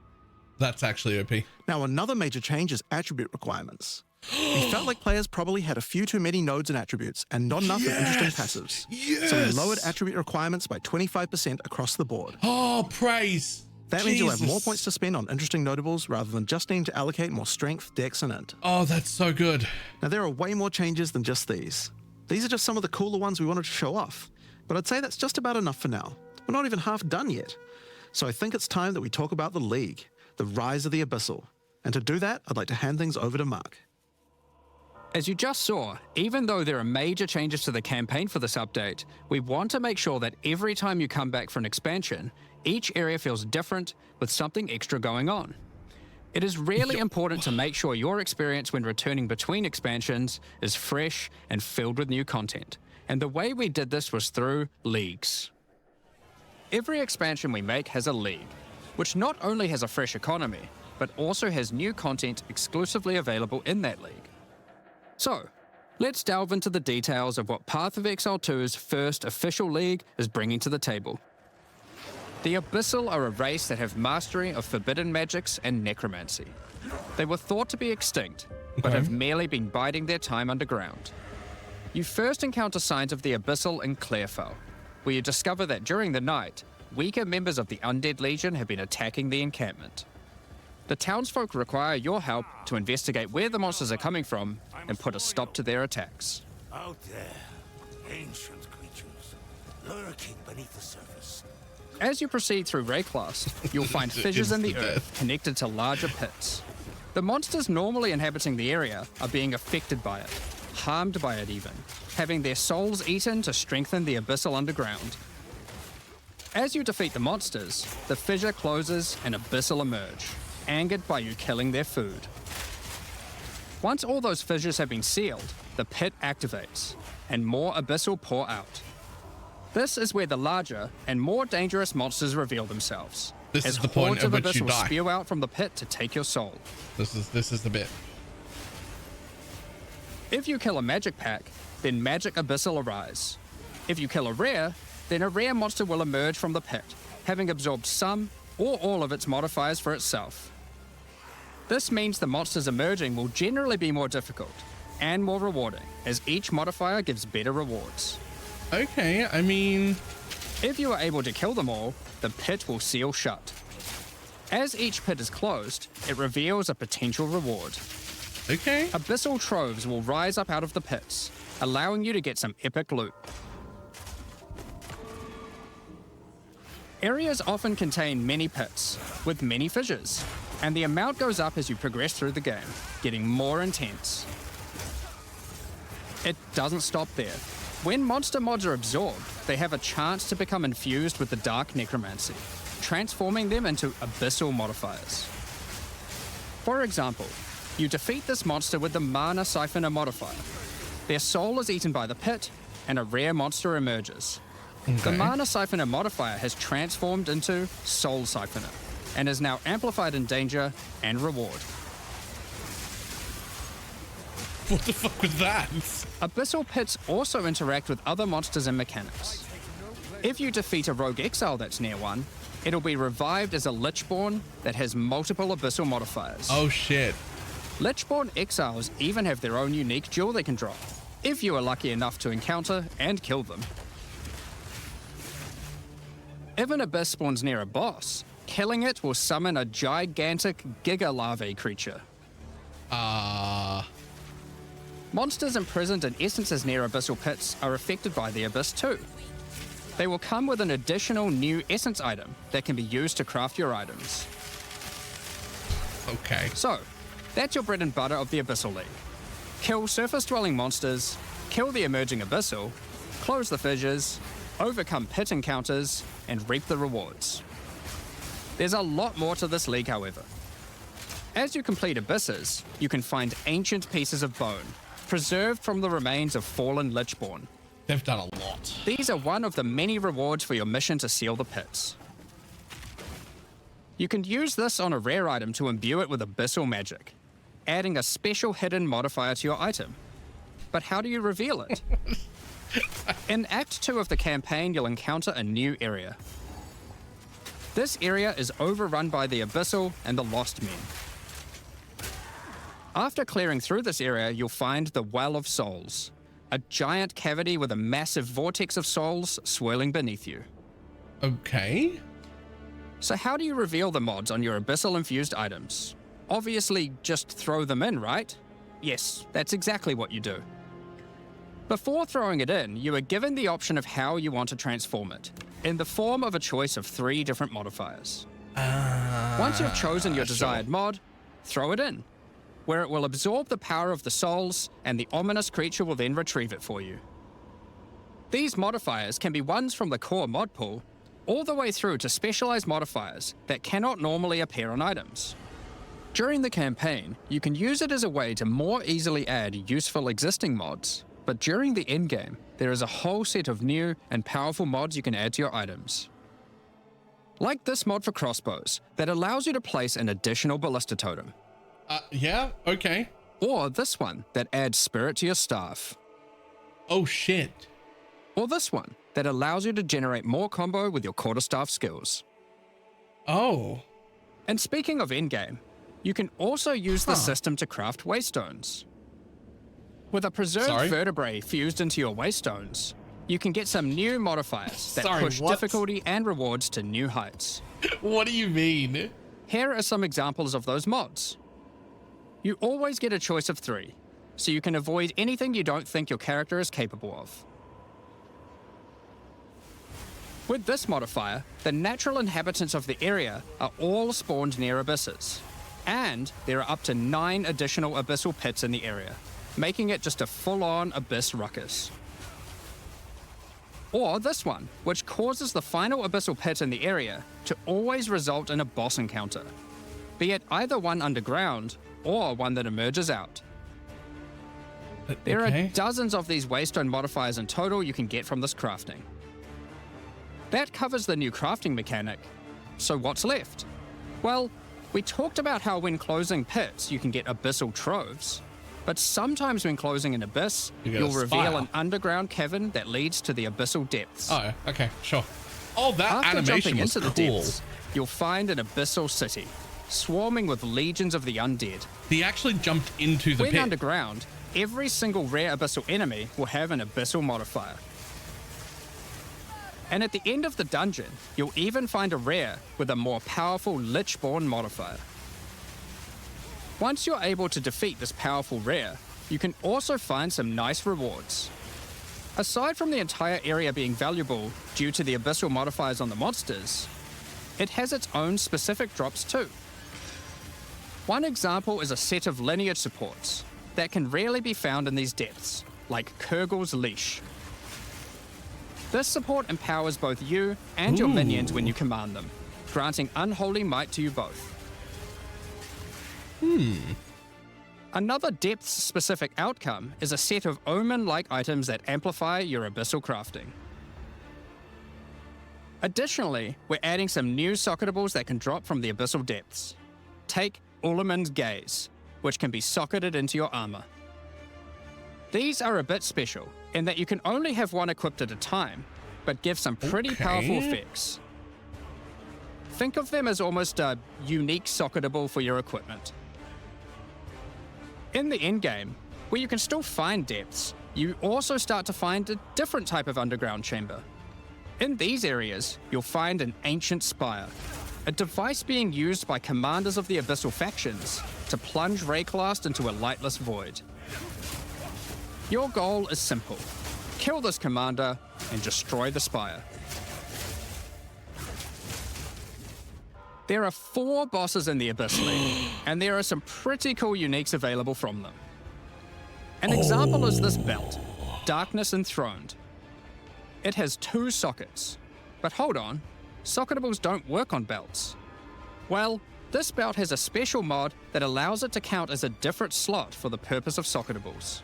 That's actually OP. Now, another major change is attribute requirements. We felt like players probably had a few too many nodes and attributes and not enough of interesting passives. So we lowered attribute requirements by 25% across the board. Oh, praise. That means you'll have more points to spend on interesting notables rather than just needing to allocate more strength, dex, and int. Oh, that's so good. Now, there are way more changes than just these. These are just some of the cooler ones we wanted to show off. But I'd say that's just about enough for now. We're not even half done yet. So I think it's time that we talk about the League, the rise of the Abyssal. And to do that, I'd like to hand things over to Mark. As you just saw, even though there are major changes to the campaign for this update, we want to make sure that every time you come back for an expansion, each area feels different with something extra going on. It is really important to make sure your experience when returning between expansions is fresh and filled with new content. And the way we did this was through leagues. Every expansion we make has a league, which not only has a fresh economy, but also has new content exclusively available in that league. So, let's delve into the details of what Path of Exile 2's first official league is bringing to the table. The Abyssal are a race that have mastery of forbidden magics and necromancy. They were thought to be extinct, but have merely been biding their time underground. You first encounter signs of the Abyssal in Clarefell, where you discover that during the night, weaker members of the Undead Legion have been attacking the encampment. The townsfolk require your help to investigate where the monsters are coming from and put a stop to their attacks. Out there, ancient creatures, lurking beneath the surface. As you proceed through Rayclast, you'll find fissures in the earth connected to larger pits. The monsters normally inhabiting the area are being affected by it, harmed by it even, having their souls eaten to strengthen the Abyssal underground. As you defeat the monsters, the fissure closes and Abyssal emerge, angered by you killing their food. Once all those fissures have been sealed, the pit activates, and more Abyssal pour out. This is where the larger and more dangerous monsters reveal themselves. This is the point at which you Abyssal die. spew out from the pit to take your soul. This is the bit. If you kill a magic pack, then magic Abyssal arise. If you kill a rare, then a rare monster will emerge from the pit, having absorbed some or all of its modifiers for itself. This means the monsters emerging will generally be more difficult and more rewarding, as each modifier gives better rewards. Okay, I mean... If you are able to kill them all, the pit will seal shut. As each pit is closed, it reveals a potential reward. Okay. Abyssal troves will rise up out of the pits, allowing you to get some epic loot. Areas often contain many pits, with many fissures, and the amount goes up as you progress through the game, getting more intense. It doesn't stop there. When monster mods are absorbed, they have a chance to become infused with the dark necromancy, transforming them into Abyssal modifiers. For example, you defeat this monster with the Mana Siphoner modifier. Their soul is eaten by the pit, and a rare monster emerges. The Mana Siphoner modifier has transformed into Soul Siphoner, and is now amplified in danger and reward. What the fuck was that? Abyssal pits also interact with other monsters and mechanics. If you defeat a rogue exile that's near one, it'll be revived as a Lichborn that has multiple Abyssal modifiers. Oh shit. Lichborn exiles even have their own unique jewel they can drop, if you are lucky enough to encounter and kill them. If an Abyss spawns near a boss, killing it will summon a gigantic Giga Larvae creature. Monsters imprisoned in essences near Abyssal pits are affected by the Abyss too. They will come with an additional new essence item that can be used to craft your items. Okay. So, that's your bread and butter of the Abyssal League. Kill surface-dwelling monsters, kill the emerging Abyssal, close the fissures, overcome pit encounters, and reap the rewards. There's a lot more to this league, however. As you complete Abysses, you can find ancient pieces of bone, preserved from the remains of fallen Lichborn. They've done a lot. These are one of the many rewards for your mission to seal the pits. You can use this on a rare item to imbue it with Abyssal magic. adding a special hidden modifier to your item. But how do you reveal it? In Act 2 of the campaign, you'll encounter a new area. This area is overrun by the Abyssal and the Lost Men. After clearing through this area, you'll find the Well of Souls, a giant cavity with a massive vortex of souls swirling beneath you. Okay. So how do you reveal the mods on your Abyssal-infused items? Obviously, just throw them in, right? Yes, that's exactly what you do. Before throwing it in, you are given the option of how you want to transform it, in the form of a choice of 3 different modifiers. Once you've chosen your desired mod, throw it in, where it will absorb the power of the souls, and the ominous creature will then retrieve it for you. These modifiers can be ones from the core mod pool, all the way through to specialized modifiers that cannot normally appear on items. During the campaign, you can use it as a way to more easily add useful existing mods, but during the endgame, there is a whole set of new and powerful mods you can add to your items. Like this mod for crossbows that allows you to place an additional ballista totem. Yeah, okay. Or this one that adds spirit to your staff. Oh shit. Or this one that allows you to generate more combo with your quarterstaff skills. Oh. And speaking of endgame, you can also use the system to craft waystones. With a preserved vertebrae fused into your waystones, you can get some new modifiers that push difficulty and rewards to new heights. What do you mean? Here are some examples of those mods. You always get a choice of 3, so you can avoid anything you don't think your character is capable of. With this modifier, the natural inhabitants of the area are all spawned near abysses, and there are up to 9 additional abyssal pits in the area, making it just a full-on abyss ruckus. Or this one, which causes the final abyssal pit in the area to always result in a boss encounter, be it either one underground or one that emerges out. There are dozens of these waystone modifiers in total you can get from this crafting. That covers the new crafting mechanic. So what's left? Well, we talked about how when closing pits you can get abyssal troves, but sometimes when closing an abyss, you'll reveal an underground cavern that leads to the abyssal depths. Oh, okay, sure. Oh, that After animation jumping was into cool. the depths, you'll find an abyssal city, swarming with legions of the undead. He actually jumped into the When pit. underground, every single rare abyssal enemy will have an abyssal modifier. And at the end of the dungeon, you'll even find a rare with a more powerful Lichborn modifier. Once you're able to defeat this powerful rare, you can also find some nice rewards. Aside from the entire area being valuable due to the abyssal modifiers on the monsters, it has its own specific drops too. One example is a set of lineage supports that can rarely be found in these depths, like Kurgel's Leash. This support empowers both you and your minions when you command them, granting unholy might to you both. Another depth-specific outcome is a set of omen-like items that amplify your abyssal crafting. Additionally, we're adding some new socketables that can drop from the abyssal depths. Take Ulaman's Gaze, which can be socketed into your armor. These are a bit special in that you can only have one equipped at a time, but give some pretty powerful effects. Think of them as almost a unique socketable for your equipment. In the endgame, where you can still find depths, you also start to find a different type of underground chamber. In these areas, you'll find an ancient spire, a device being used by commanders of the abyssal factions to plunge Rayclast into a lightless void. Your goal is simple: kill this commander and destroy the spire. There are 4 bosses in the Abyssal, and there are some pretty cool uniques available from them. An example is this belt, Darkness Enthroned. It has 2 sockets, but hold on, socketables don't work on belts. Well, this belt has a special mod that allows it to count as a different slot for the purpose of socketables.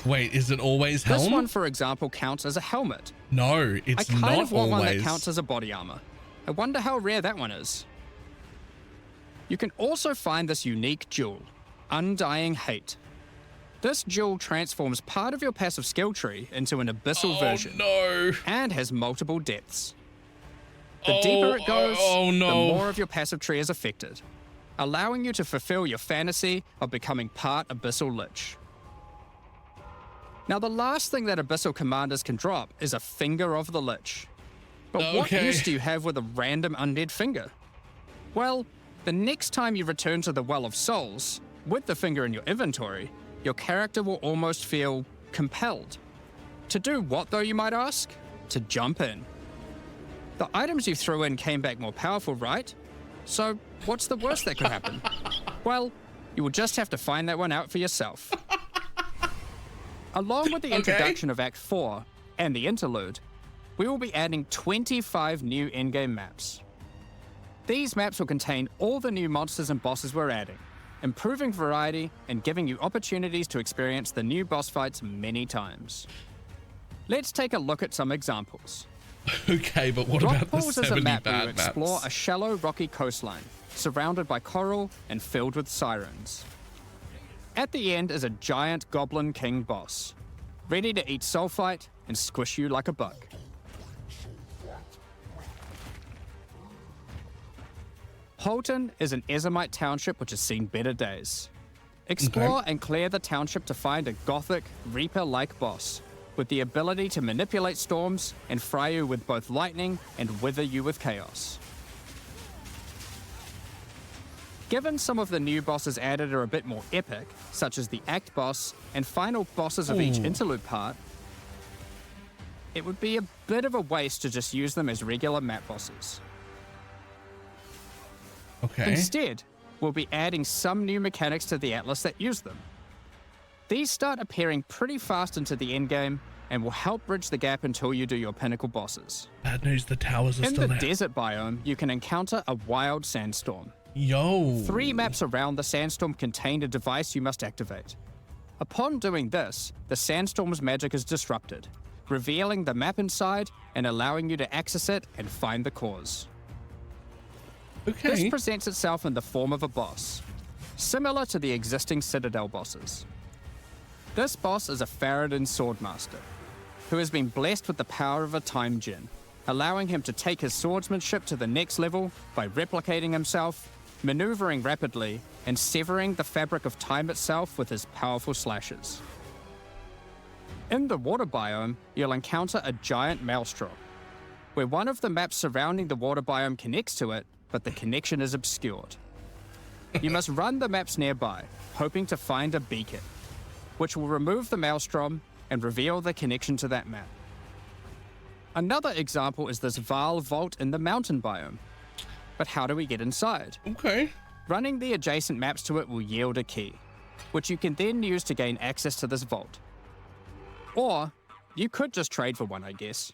Wait, is it always helm? This one, for example, counts as a helmet. No, it's not always. I kind of want one that counts as a body armor. I wonder how rare that one is. You can also find this unique jewel, Undying Hate. This jewel transforms part of your passive skill tree into an abyssal version. No. And has multiple depths. The deeper it goes, the more of your passive tree is affected, allowing you to fulfill your fantasy of becoming part Abyssal Lich. Now, the last thing that Abyssal commanders can drop is a Finger of the Lich. But what use do you have with a random undead finger? Well, the next time you return to the Well of Souls, with the finger in your inventory, your character will almost feel compelled. To do what, though, you might ask? To jump in. The items you threw in came back more powerful, right? So, what's the worst that could happen? Well, you will just have to find that one out for yourself. Along with the introduction of Act 4 and the interlude, we will be adding 25 new endgame maps. These maps will contain all the new monsters and bosses we're adding, improving variety and giving you opportunities to experience the new boss fights many times. Let's take a look at some examples. Okay, but what about the 70 is a map where you bad maps? explore a shallow rocky coastline, surrounded by coral and filled with sirens. At the end is a giant Goblin King boss, ready to eat sulfite and squish you like a bug. Holton is an Ezomite township which has seen better days. Explore and clear the township to find a gothic, Reaper-like boss, with the ability to manipulate storms and fry you with both lightning and wither you with chaos. Given some of the new bosses added are a bit more epic, such as the Act boss and final bosses of each interlude part, it would be a bit of a waste to just use them as regular map bosses. Okay. Instead, we'll be adding some new mechanics to the Atlas that use them. These start appearing pretty fast into the endgame and will help bridge the gap until you do your Pinnacle bosses. Bad news, the towers are In still the there. desert biome, you can encounter a wild sandstorm. Yo. 3 maps around the sandstorm contain a device you must activate. Upon doing this, the sandstorm's magic is disrupted, revealing the map inside and allowing you to access it and find the cause. Okay. This presents itself in the form of a boss, similar to the existing Citadel bosses. This boss is a Faradin Swordmaster, who has been blessed with the power of a time gem, allowing him to take his swordsmanship to the next level by replicating himself, maneuvering rapidly, and severing the fabric of time itself with his powerful slashes. In the water biome, you'll encounter a giant maelstrom, where one of the maps surrounding the water biome connects to it, but the connection is obscured. You must run the maps nearby, hoping to find a beacon, which will remove the maelstrom and reveal the connection to that map. Another example is this Vaal vault in the mountain biome. But how do we get inside? Okay. Running the adjacent maps to it will yield a key, which you can then use to gain access to this vault. Or, you could just trade for one, I guess.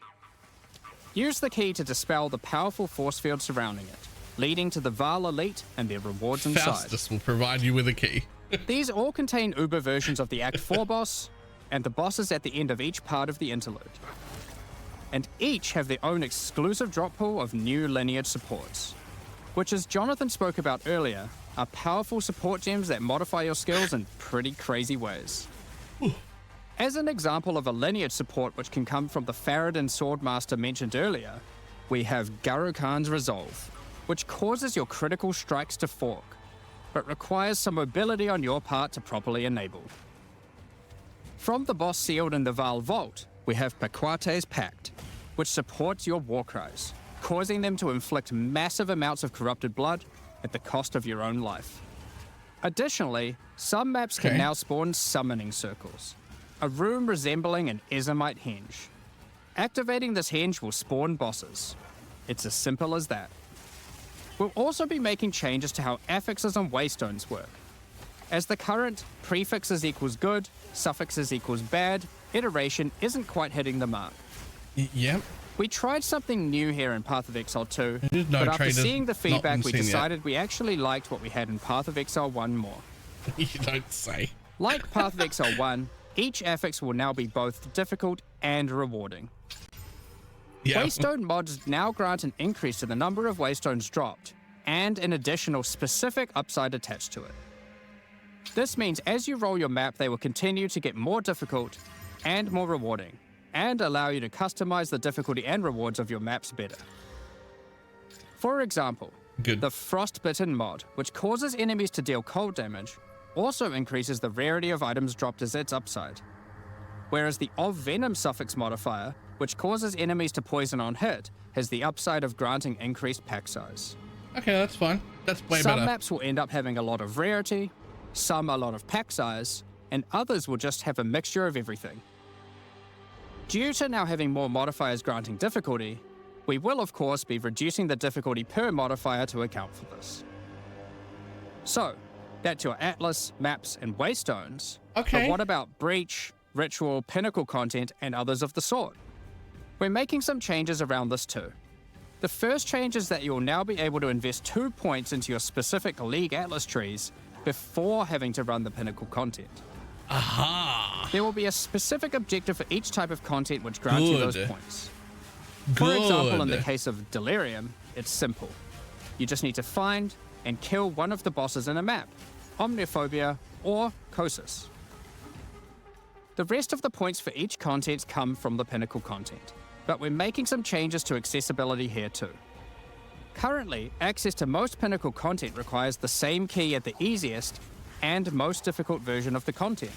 Use the key to dispel the powerful force field surrounding it, leading to the Vaal Elite and their rewards inside. Faustus will provide you with a key. These all contain Uber versions of the Act 4 boss, and the bosses at the end of each part of the interlude. And each have their own exclusive drop pool of new lineage supports, which, as Jonathan spoke about earlier, are powerful support gems that modify your skills in pretty crazy ways. As an example of a lineage support which can come from the Faradin Swordmaster mentioned earlier, we have Garo Khan's Resolve, which causes your critical strikes to fork, but requires some mobility on your part to properly enable. From the boss sealed in the Vaal Vault, we have Paquate's Pact, which supports your war cries, causing them to inflict massive amounts of corrupted blood at the cost of your own life. Additionally, some maps can now spawn summoning circles, a room resembling an Ezomite henge. Activating this henge will spawn bosses. It's as simple as that. We'll also be making changes to how affixes and waystones work, as the current prefixes equals good, suffixes equals bad iteration isn't quite hitting the mark. Yep. We tried something new here in Path of Exile 2, No but after traders, seeing the not feedback, we been seen decided we actually liked what we had in Path of Exile 1 more. You don't say. Like Path of Exile 1, each affix will now be both difficult and rewarding. Yeah. Waystone mods now grant an increase to the number of waystones dropped, and an additional specific upside attached to it. This means as you roll your map, they will continue to get more difficult and more rewarding, and allow you to customize the difficulty and rewards of your maps better. For example, the Frostbitten mod, which causes enemies to deal cold damage, also increases the rarity of items dropped as its upside. Whereas the Of Venom suffix modifier, which causes enemies to poison on hit, has the upside of granting increased pack size. Okay, that's fine. That's way better. Some maps will end up having a lot of rarity, some a lot of pack size, and others will just have a mixture of everything. Due to now having more modifiers granting difficulty, we will of course be reducing the difficulty per modifier to account for this. So, that's your Atlas, maps, and Waystones. Okay. But what about Breach, Ritual, Pinnacle content, and others of the sort? We're making some changes around this too. The first change is that you'll now be able to invest 2 points into your specific League Atlas trees before having to run the Pinnacle content. Aha! There will be a specific objective for each type of content which grants you those points. For Good. example, in the case of Delirium, it's simple. You just need to find and kill one of the bosses in a map, Omniphobia or Kosis. The rest of the points for each content come from the Pinnacle content, but we're making some changes to accessibility here too. Currently, access to most Pinnacle content requires the same key at the easiest and most difficult version of the content.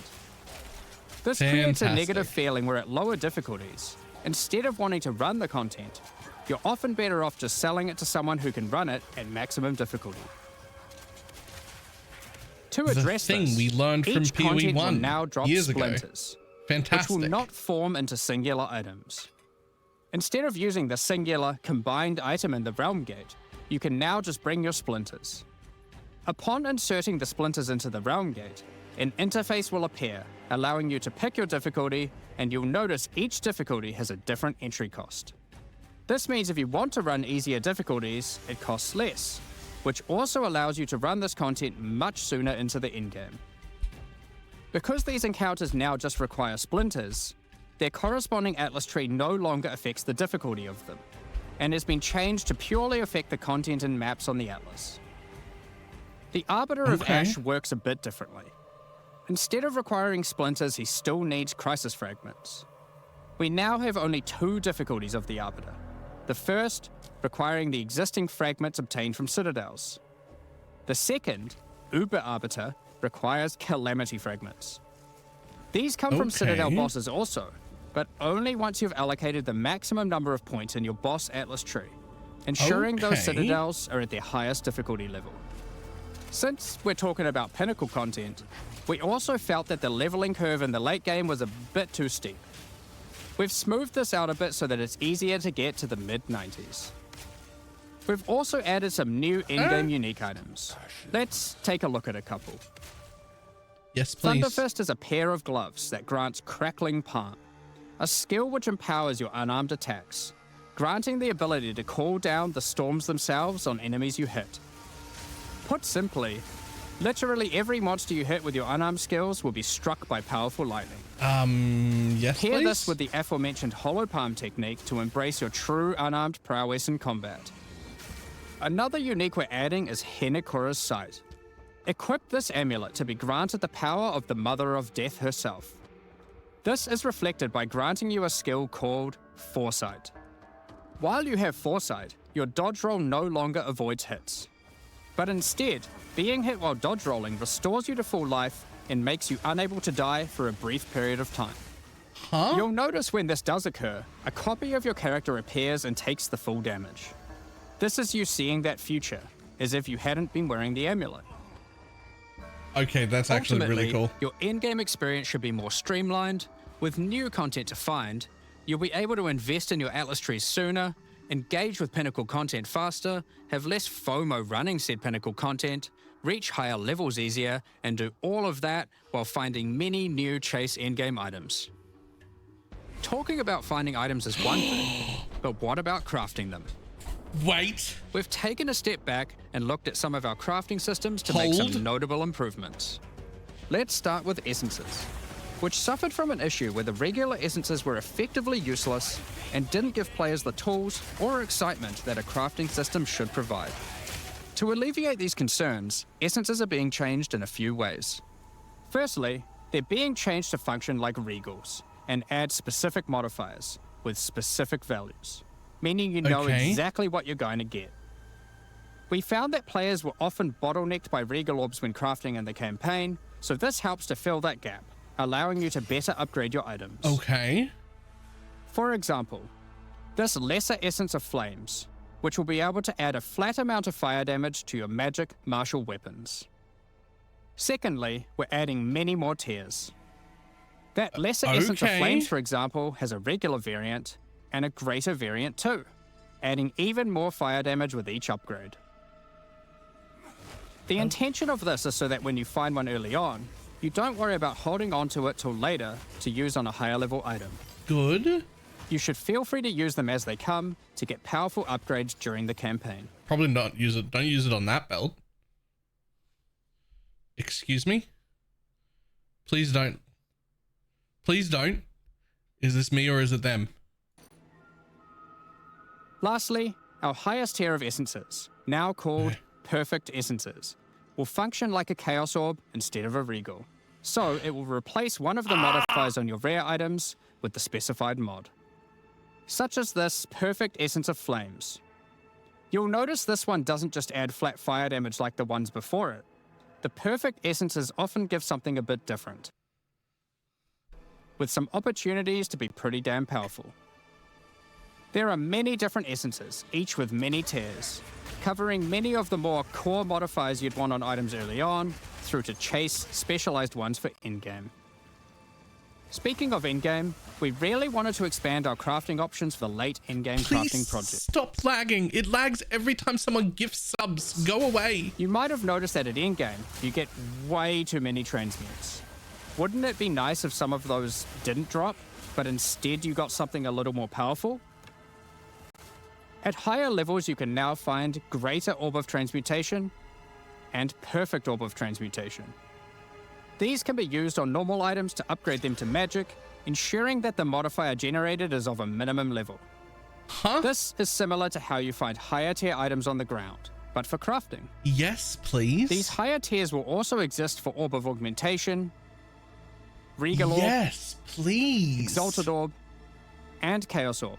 This creates a negative feeling where at lower difficulties, instead of wanting to run the content, you're often better off just selling it to someone who can run it at maximum difficulty. To address this, we learned from each PoE content will 1 now drop years ago. splinters, Fantastic. which will not form into singular items. Instead of using the singular combined item in the realm gate, you can now just bring your splinters. Upon inserting the splinters into the realm gate, an interface will appear, allowing you to pick your difficulty, and you'll notice each difficulty has a different entry cost. This means if you want to run easier difficulties, it costs less, which also allows you to run this content much sooner into the endgame. Because these encounters now just require splinters, their corresponding Atlas tree no longer affects the difficulty of them, and has been changed to purely affect the content and maps on the Atlas. The Arbiter of Ash works a bit differently. Instead of requiring splinters, he still needs crisis fragments. We now have only 2 difficulties of the Arbiter. The first, requiring the existing fragments obtained from citadels. The second, Uber Arbiter, requires calamity fragments. These come from citadel bosses also, but only once you've allocated the maximum number of points in your boss Atlas tree, ensuring those citadels are at their highest difficulty level. Since we're talking about Pinnacle content, we also felt that the leveling curve in the late game was a bit too steep. We've smoothed this out a bit so that it's easier to get to the mid-90s. We've also added some new in-game unique items. Let's take a look at a couple. Yes, please. Thunderfist is a pair of gloves that grants Crackling Palm, a skill which empowers your unarmed attacks, granting the ability to call down the storms themselves on enemies you hit. Put simply, literally every monster you hit with your unarmed skills will be struck by powerful lightning. Yes, Pair please. this with the aforementioned Hollow Palm technique to embrace your true unarmed prowess in combat. Another unique we're adding is Henekura's Sight. Equip this amulet to be granted the power of the Mother of Death herself. This is reflected by granting you a skill called Foresight. While you have Foresight, your dodge roll no longer avoids hits. But instead, being hit while dodge rolling restores you to full life and makes you unable to die for a brief period of time. You'll notice when this does occur, a copy of your character appears and takes the full damage. This is you seeing that future, as if you hadn't been wearing the amulet. Okay, that's actually really cool. Your in-game experience should be more streamlined. With new content to find, you'll be able to invest in your Atlas trees sooner, engage with Pinnacle content faster, have less FOMO running said Pinnacle content, reach higher levels easier, and do all of that while finding many new chase endgame items. Talking about finding items is one thing, but what about crafting them? Wait. We've taken a step back and looked at some of our crafting systems to make some notable improvements. Let's start with essences, which suffered from an issue where the regular essences were effectively useless and didn't give players the tools or excitement that a crafting system should provide. To alleviate these concerns, essences are being changed in a few ways. Firstly, they're being changed to function like regals and add specific modifiers with specific values, meaning you know exactly what you're going to get. We found that players were often bottlenecked by regal orbs when crafting in the campaign, so this helps to fill that gap, allowing you to better upgrade your items. Okay. For example, this Lesser Essence of Flames, which will be able to add a flat amount of fire damage to your magic martial weapons. Secondly, we're adding many more tiers. That Lesser Essence of Flames, for example, has a regular variant and a greater variant too, adding even more fire damage with each upgrade. The intention of this is so that when you find one early on, you don't worry about holding on to it till later to use on a higher level item. Good. You should feel free to use them as they come to get powerful upgrades during the campaign. Probably not use it. Don't use it on that belt. Excuse me? Please don't. Please don't. Is this me or is it them? Lastly, our highest tier of essences, now called Perfect Essences, will function like a Chaos Orb instead of a Regal. So it will replace one of the modifiers on your rare items with the specified mod. Such as this Perfect Essence of Flames. You'll notice this one doesn't just add flat fire damage like the ones before it. The Perfect Essences often give something a bit different, with some opportunities to be pretty damn powerful. There are many different essences, each with many tiers, covering many of the more core modifiers you'd want on items early on, through to chase specialized ones for endgame. Speaking of endgame, we really wanted to expand our crafting options for late endgame crafting projects. Stop lagging. It lags every time someone gifts subs. Go away. You might have noticed that at endgame, you get way too many transmutes. Wouldn't it be nice if some of those didn't drop, but instead you got something a little more powerful? At higher levels, you can now find Greater Orb of Transmutation and Perfect Orb of Transmutation. These can be used on normal items to upgrade them to magic, ensuring that the modifier generated is of a minimum level. This is similar to how you find higher tier items on the ground, but for crafting. Yes, please. These higher tiers will also exist for Orb of Augmentation, Regal Orb, yes, please. Exalted Orb, and Chaos Orb,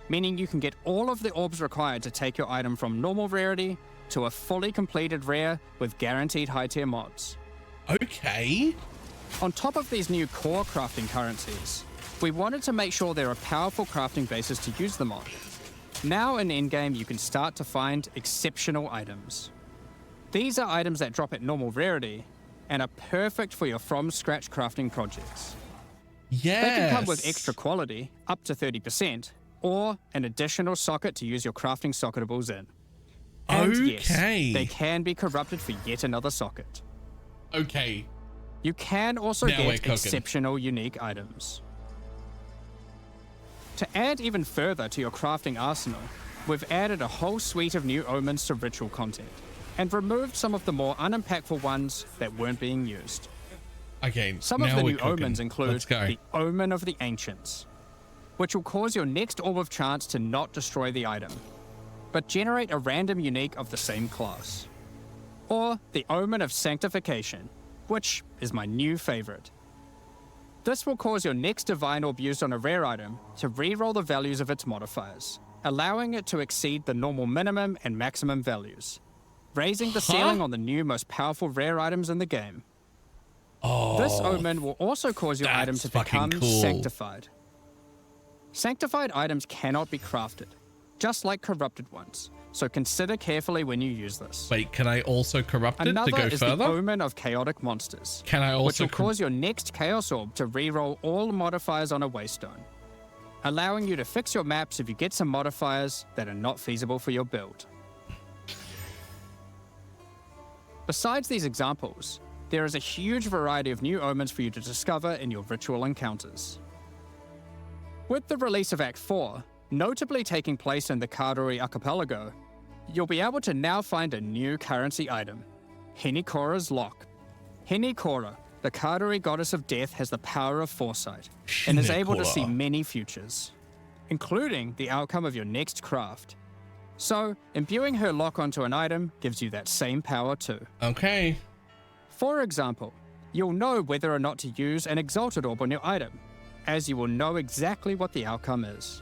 meaning you can get all of the orbs required to take your item from normal rarity to a fully completed rare with guaranteed high tier mods. Okay. On top of these new core crafting currencies, we wanted to make sure there are powerful crafting bases to use them on. Now in endgame, you can start to find exceptional items. These are items that drop at normal rarity and are perfect for your from-scratch crafting projects. Yes. They can come with extra quality, up to 30%, or an additional socket to use your crafting socketables in. And yes, they can be corrupted for yet another socket. Okay. You can also Now we're get cooking. exceptional unique items. To add even further to your crafting arsenal, we've added a whole suite of new omens to ritual content, and removed some of the more unimpactful ones that weren't being used. Okay, Some of now the we're new cooking. omens include Let's go. the Omen of the Ancients, which will cause your next Orb of Chance to not destroy the item, but generate a random unique of the same class. Or the Omen of Sanctification, which is my new favorite. This will cause your next Divine Orb used on a rare item to reroll the values of its modifiers, allowing it to exceed the normal minimum and maximum values, raising the ceiling on the new most powerful rare items in the game. This Omen will also cause your item to become sanctified. Sanctified items cannot be crafted, just like corrupted ones, so consider carefully when you use this. Wait, can I also corrupt it Another to go is further? the Omen of Chaotic Monsters, Can I which also will cause your next Chaos Orb to reroll all modifiers on a Waystone, allowing you to fix your maps if you get some modifiers that are not feasible for your build. Besides these examples, there is a huge variety of new omens for you to discover in your ritual encounters. With the release of Act 4, notably taking place in the Karori Archipelago, you'll be able to now find a new currency item, Henikora's Lock. Henikora, the Karori goddess of death, has the power of foresight and is able to see many futures, including the outcome of your next craft. So, imbuing her lock onto an item gives you that same power too. Okay. For example, you'll know whether or not to use an Exalted Orb on your item, as you will know exactly what the outcome is.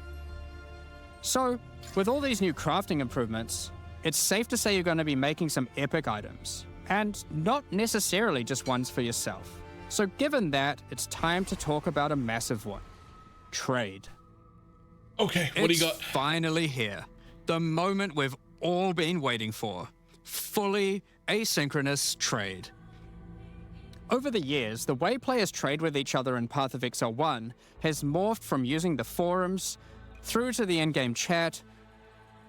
So, with all these new crafting improvements, it's safe to say you're going to be making some epic items, and not necessarily just ones for yourself. So given that, it's time to talk about a massive one. Trade. Okay, what do you got? It's finally here. The moment we've all been waiting for. Fully asynchronous trade. Over the years, the way players trade with each other in Path of Exile 1 has morphed from using the forums, through to the in-game chat,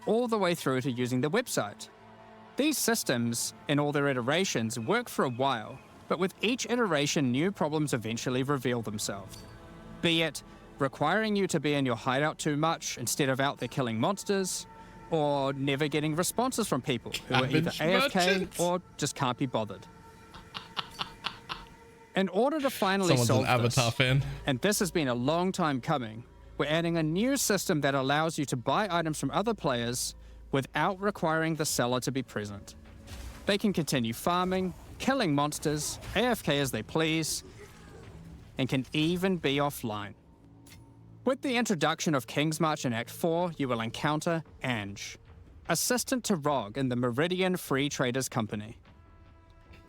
all the way through to using the website. These systems, in all their iterations, work for a while, but with each iteration, new problems eventually reveal themselves. Be it requiring you to be in your hideout too much instead of out there killing monsters, or never getting responses from people who are either AFK or just can't be bothered. In order to finally Someone's solve an Avatar this, fan. and this has been a long time coming, we're adding a new system that allows you to buy items from other players without requiring the seller to be present. They can continue farming, killing monsters, AFK as they please, and can even be offline. With the introduction of King's March in Act 4, you will encounter Ange, assistant to Rog in the Meridian Free Traders Company.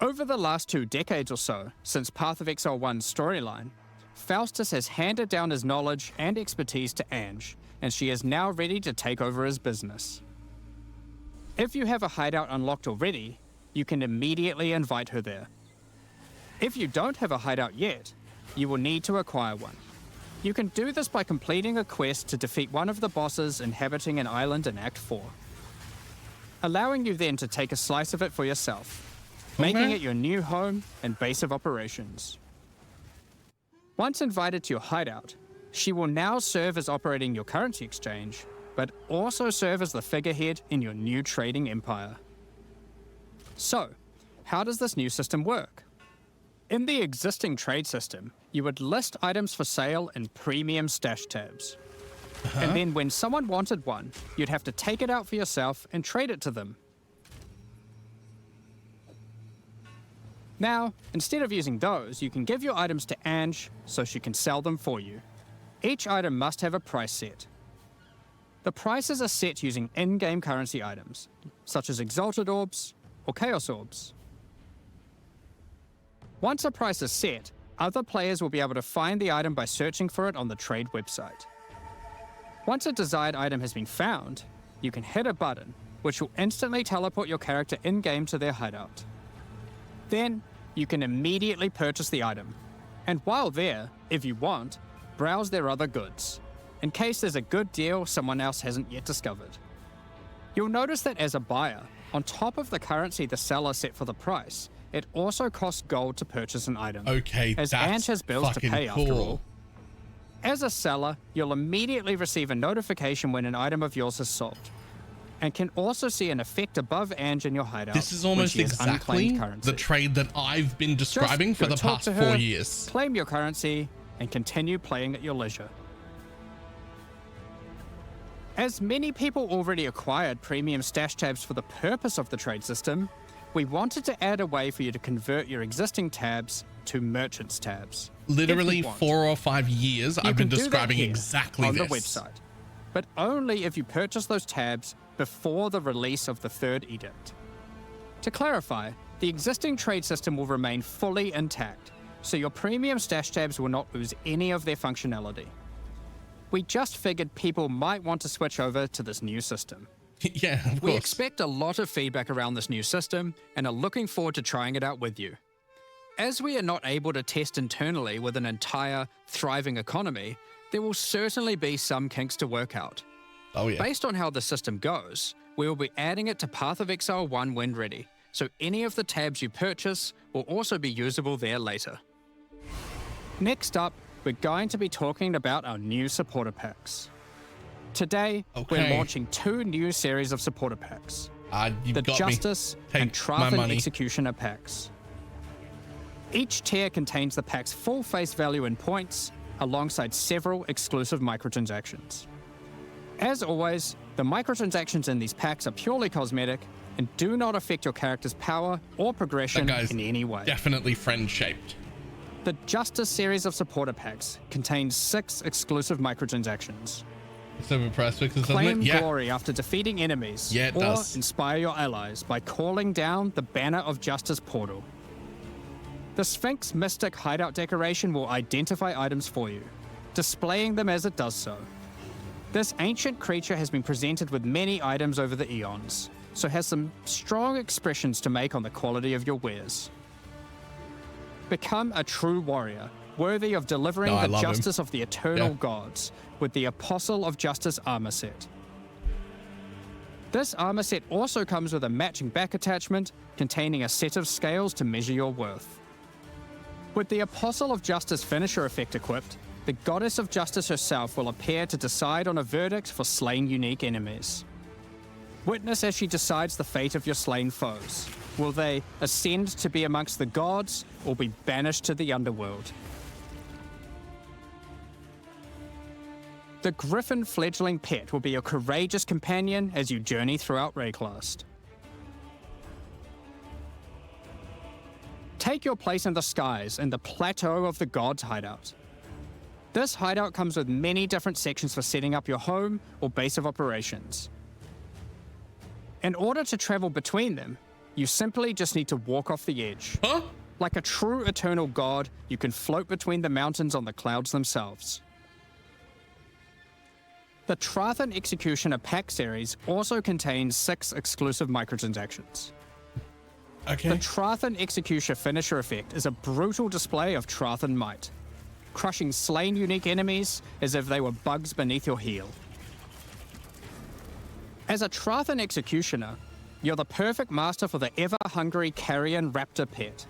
Over the last 2 decades or so, since Path of Exile 1's storyline, Faustus has handed down his knowledge and expertise to Ange, and she is now ready to take over his business. If you have a hideout unlocked already, you can immediately invite her there. If you don't have a hideout yet, you will need to acquire one. You can do this by completing a quest to defeat one of the bosses inhabiting an island in Act 4, allowing you then to take a slice of it for yourself, making it your new home and base of operations. Once invited to your hideout, she will now serve as operating your currency exchange, but also serve as the figurehead in your new trading empire. So, how does this new system work? In the existing trade system, you would list items for sale in premium stash tabs. And then when someone wanted one, you'd have to take it out for yourself and trade it to them. Now, instead of using those, you can give your items to Ange so she can sell them for you. Each item must have a price set. The prices are set using in-game currency items, such as Exalted Orbs or Chaos Orbs. Once a price is set, other players will be able to find the item by searching for it on the trade website. Once a desired item has been found, you can hit a button, which will instantly teleport your character in-game to their hideout. Then, you can immediately purchase the item, and while there, if you want, browse their other goods, in case there's a good deal someone else hasn't yet discovered. You'll notice that as a buyer, on top of the currency the seller set for the price, it also costs gold to purchase an item. Okay, as that's Ange has bills to pay fucking after cool. all. As a seller, you'll immediately receive a notification when an item of yours is sold, and can also see an effect above Ange in your hideout. This is when almost she has exactly unclaimed currency. the trade that I've been describing Just for go the talk past to 4 her, years. Claim your currency, and continue playing at your leisure. As many people already acquired premium stash tabs for the purpose of the trade system, we wanted to add a way for you to convert your existing tabs to merchants tabs. Literally If you want. 4 or 5 years, I've been You can do that describing here exactly on this. the website, but only if you purchase those tabs before the release of the third edict. To clarify, the existing trade system will remain fully intact, so your premium stash tabs will not lose any of their functionality. We just figured people might want to switch over to this new system. Yeah, of We course. expect a lot of feedback around this new system and are looking forward to trying it out with you. As we are not able to test internally with an entire, thriving economy, there will certainly be some kinks to work out. Oh yeah. Based on how the system goes, we will be adding it to Path of Exile 1 when ready, so any of the tabs you purchase will also be usable there later. Next up, we're going to be talking about our new supporter packs. Today, we're Okay. launching 2 new series of supporter packs. You've The got Justice me. Take and my Traven money. Executioner packs. Each tier contains the pack's full face value in points, alongside several exclusive microtransactions. As always, The microtransactions in these packs are purely cosmetic and do not affect your character's power or progression in any way. Definitely friend-shaped. The Justice series of supporter packs contains 6 exclusive microtransactions. It's overpriced because doesn't Claim it? Yeah. glory after defeating enemies, Yeah, it or does. inspire your allies by calling down the Banner of Justice portal. The Sphinx Mystic hideout decoration will identify items for you, displaying them as it does so. This ancient creature has been presented with many items over the eons, so has some strong expressions to make on the quality of your wares. Become a true warrior, worthy of delivering the justice of the eternal gods with the Apostle of Justice armor set. This armor set also comes with a matching back attachment containing a set of scales to measure your worth. With the Apostle of Justice finisher effect equipped, the Goddess of Justice herself will appear to decide on a verdict for slain unique enemies. Witness as she decides the fate of your slain foes. Will they ascend to be amongst the gods or be banished to the underworld? The Griffin fledgling pet will be your courageous companion as you journey throughout Rayclast. Take your place in the skies in the Plateau of the Gods hideout. This hideout comes with many different sections for setting up your home or base of operations. In order to travel between them, you simply just need to walk off the edge. Huh? Like a true eternal god, you can float between the mountains on the clouds themselves. The Trathan Executioner pack series also contains 6 exclusive microtransactions. Okay. The Trathan Executioner finisher effect is a brutal display of Trathan might, crushing slain unique enemies as if they were bugs beneath your heel. As a Trathan Executioner, you're the perfect master for the ever-hungry carrion raptor pet.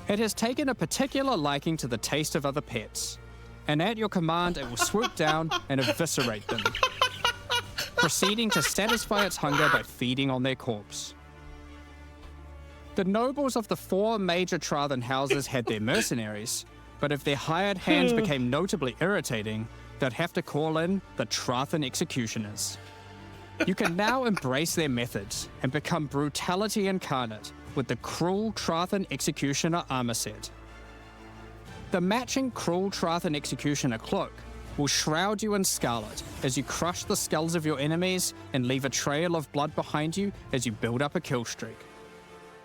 It has taken a particular liking to the taste of other pets, and at your command it will swoop down and eviscerate them, proceeding to satisfy its hunger by feeding on their corpse. The nobles of the 4 major Trathan houses had their mercenaries, but if their hired hands became notably irritating, they'd have to call in the Trathan Executioners. You can now embrace their methods and become brutality incarnate with the Cruel Trathan Executioner armor set. The matching Cruel Trathan Executioner cloak will shroud you in scarlet as you crush the skulls of your enemies and leave a trail of blood behind you as you build up a kill streak.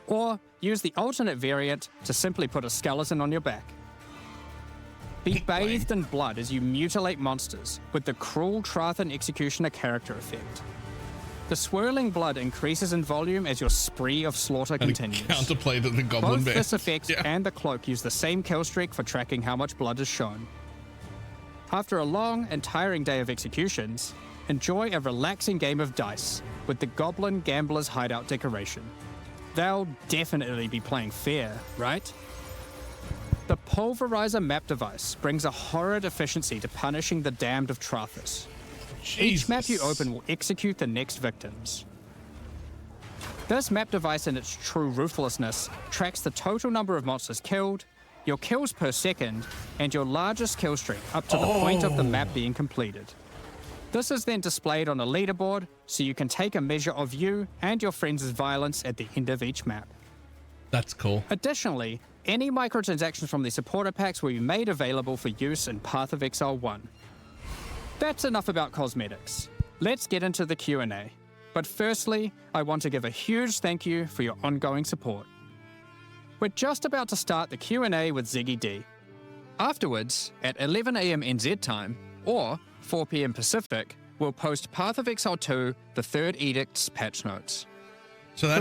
Or use the alternate variant to simply put a skeleton on your back. Be bathed in blood as you mutilate monsters with the Cruel Trathan Executioner character effect. The swirling blood increases in volume as your spree of slaughter continues. Counterplay to the Goblin Both Bear. this effect and the cloak use the same kill streak for tracking how much blood is shown. After a long and tiring day of executions, enjoy a relaxing game of dice with the Goblin Gambler's Hideout decoration. They'll definitely be playing fair, right? The Pulverizer map device brings a horrid efficiency to punishing the damned of Trathus. Each map you open will execute the next victims. This map device in its true ruthlessness tracks the total number of monsters killed, your kills per second, and your largest kill streak up to the point of the map being completed. This is then displayed on a leaderboard so you can take a measure of you and your friends' violence at the end of each map. That's cool. Additionally, any microtransactions from the supporter packs will be made available for use in Path of Exile 1. That's enough about cosmetics. Let's get into the Q&A. But firstly, I want to give a huge thank you for your ongoing support. We're just about to start the Q&A with Ziggy D. Afterwards, at 11 AM NZ time, or 4 PM Pacific, we'll post Path of Exile 2, the Third Edict's patch notes. So that's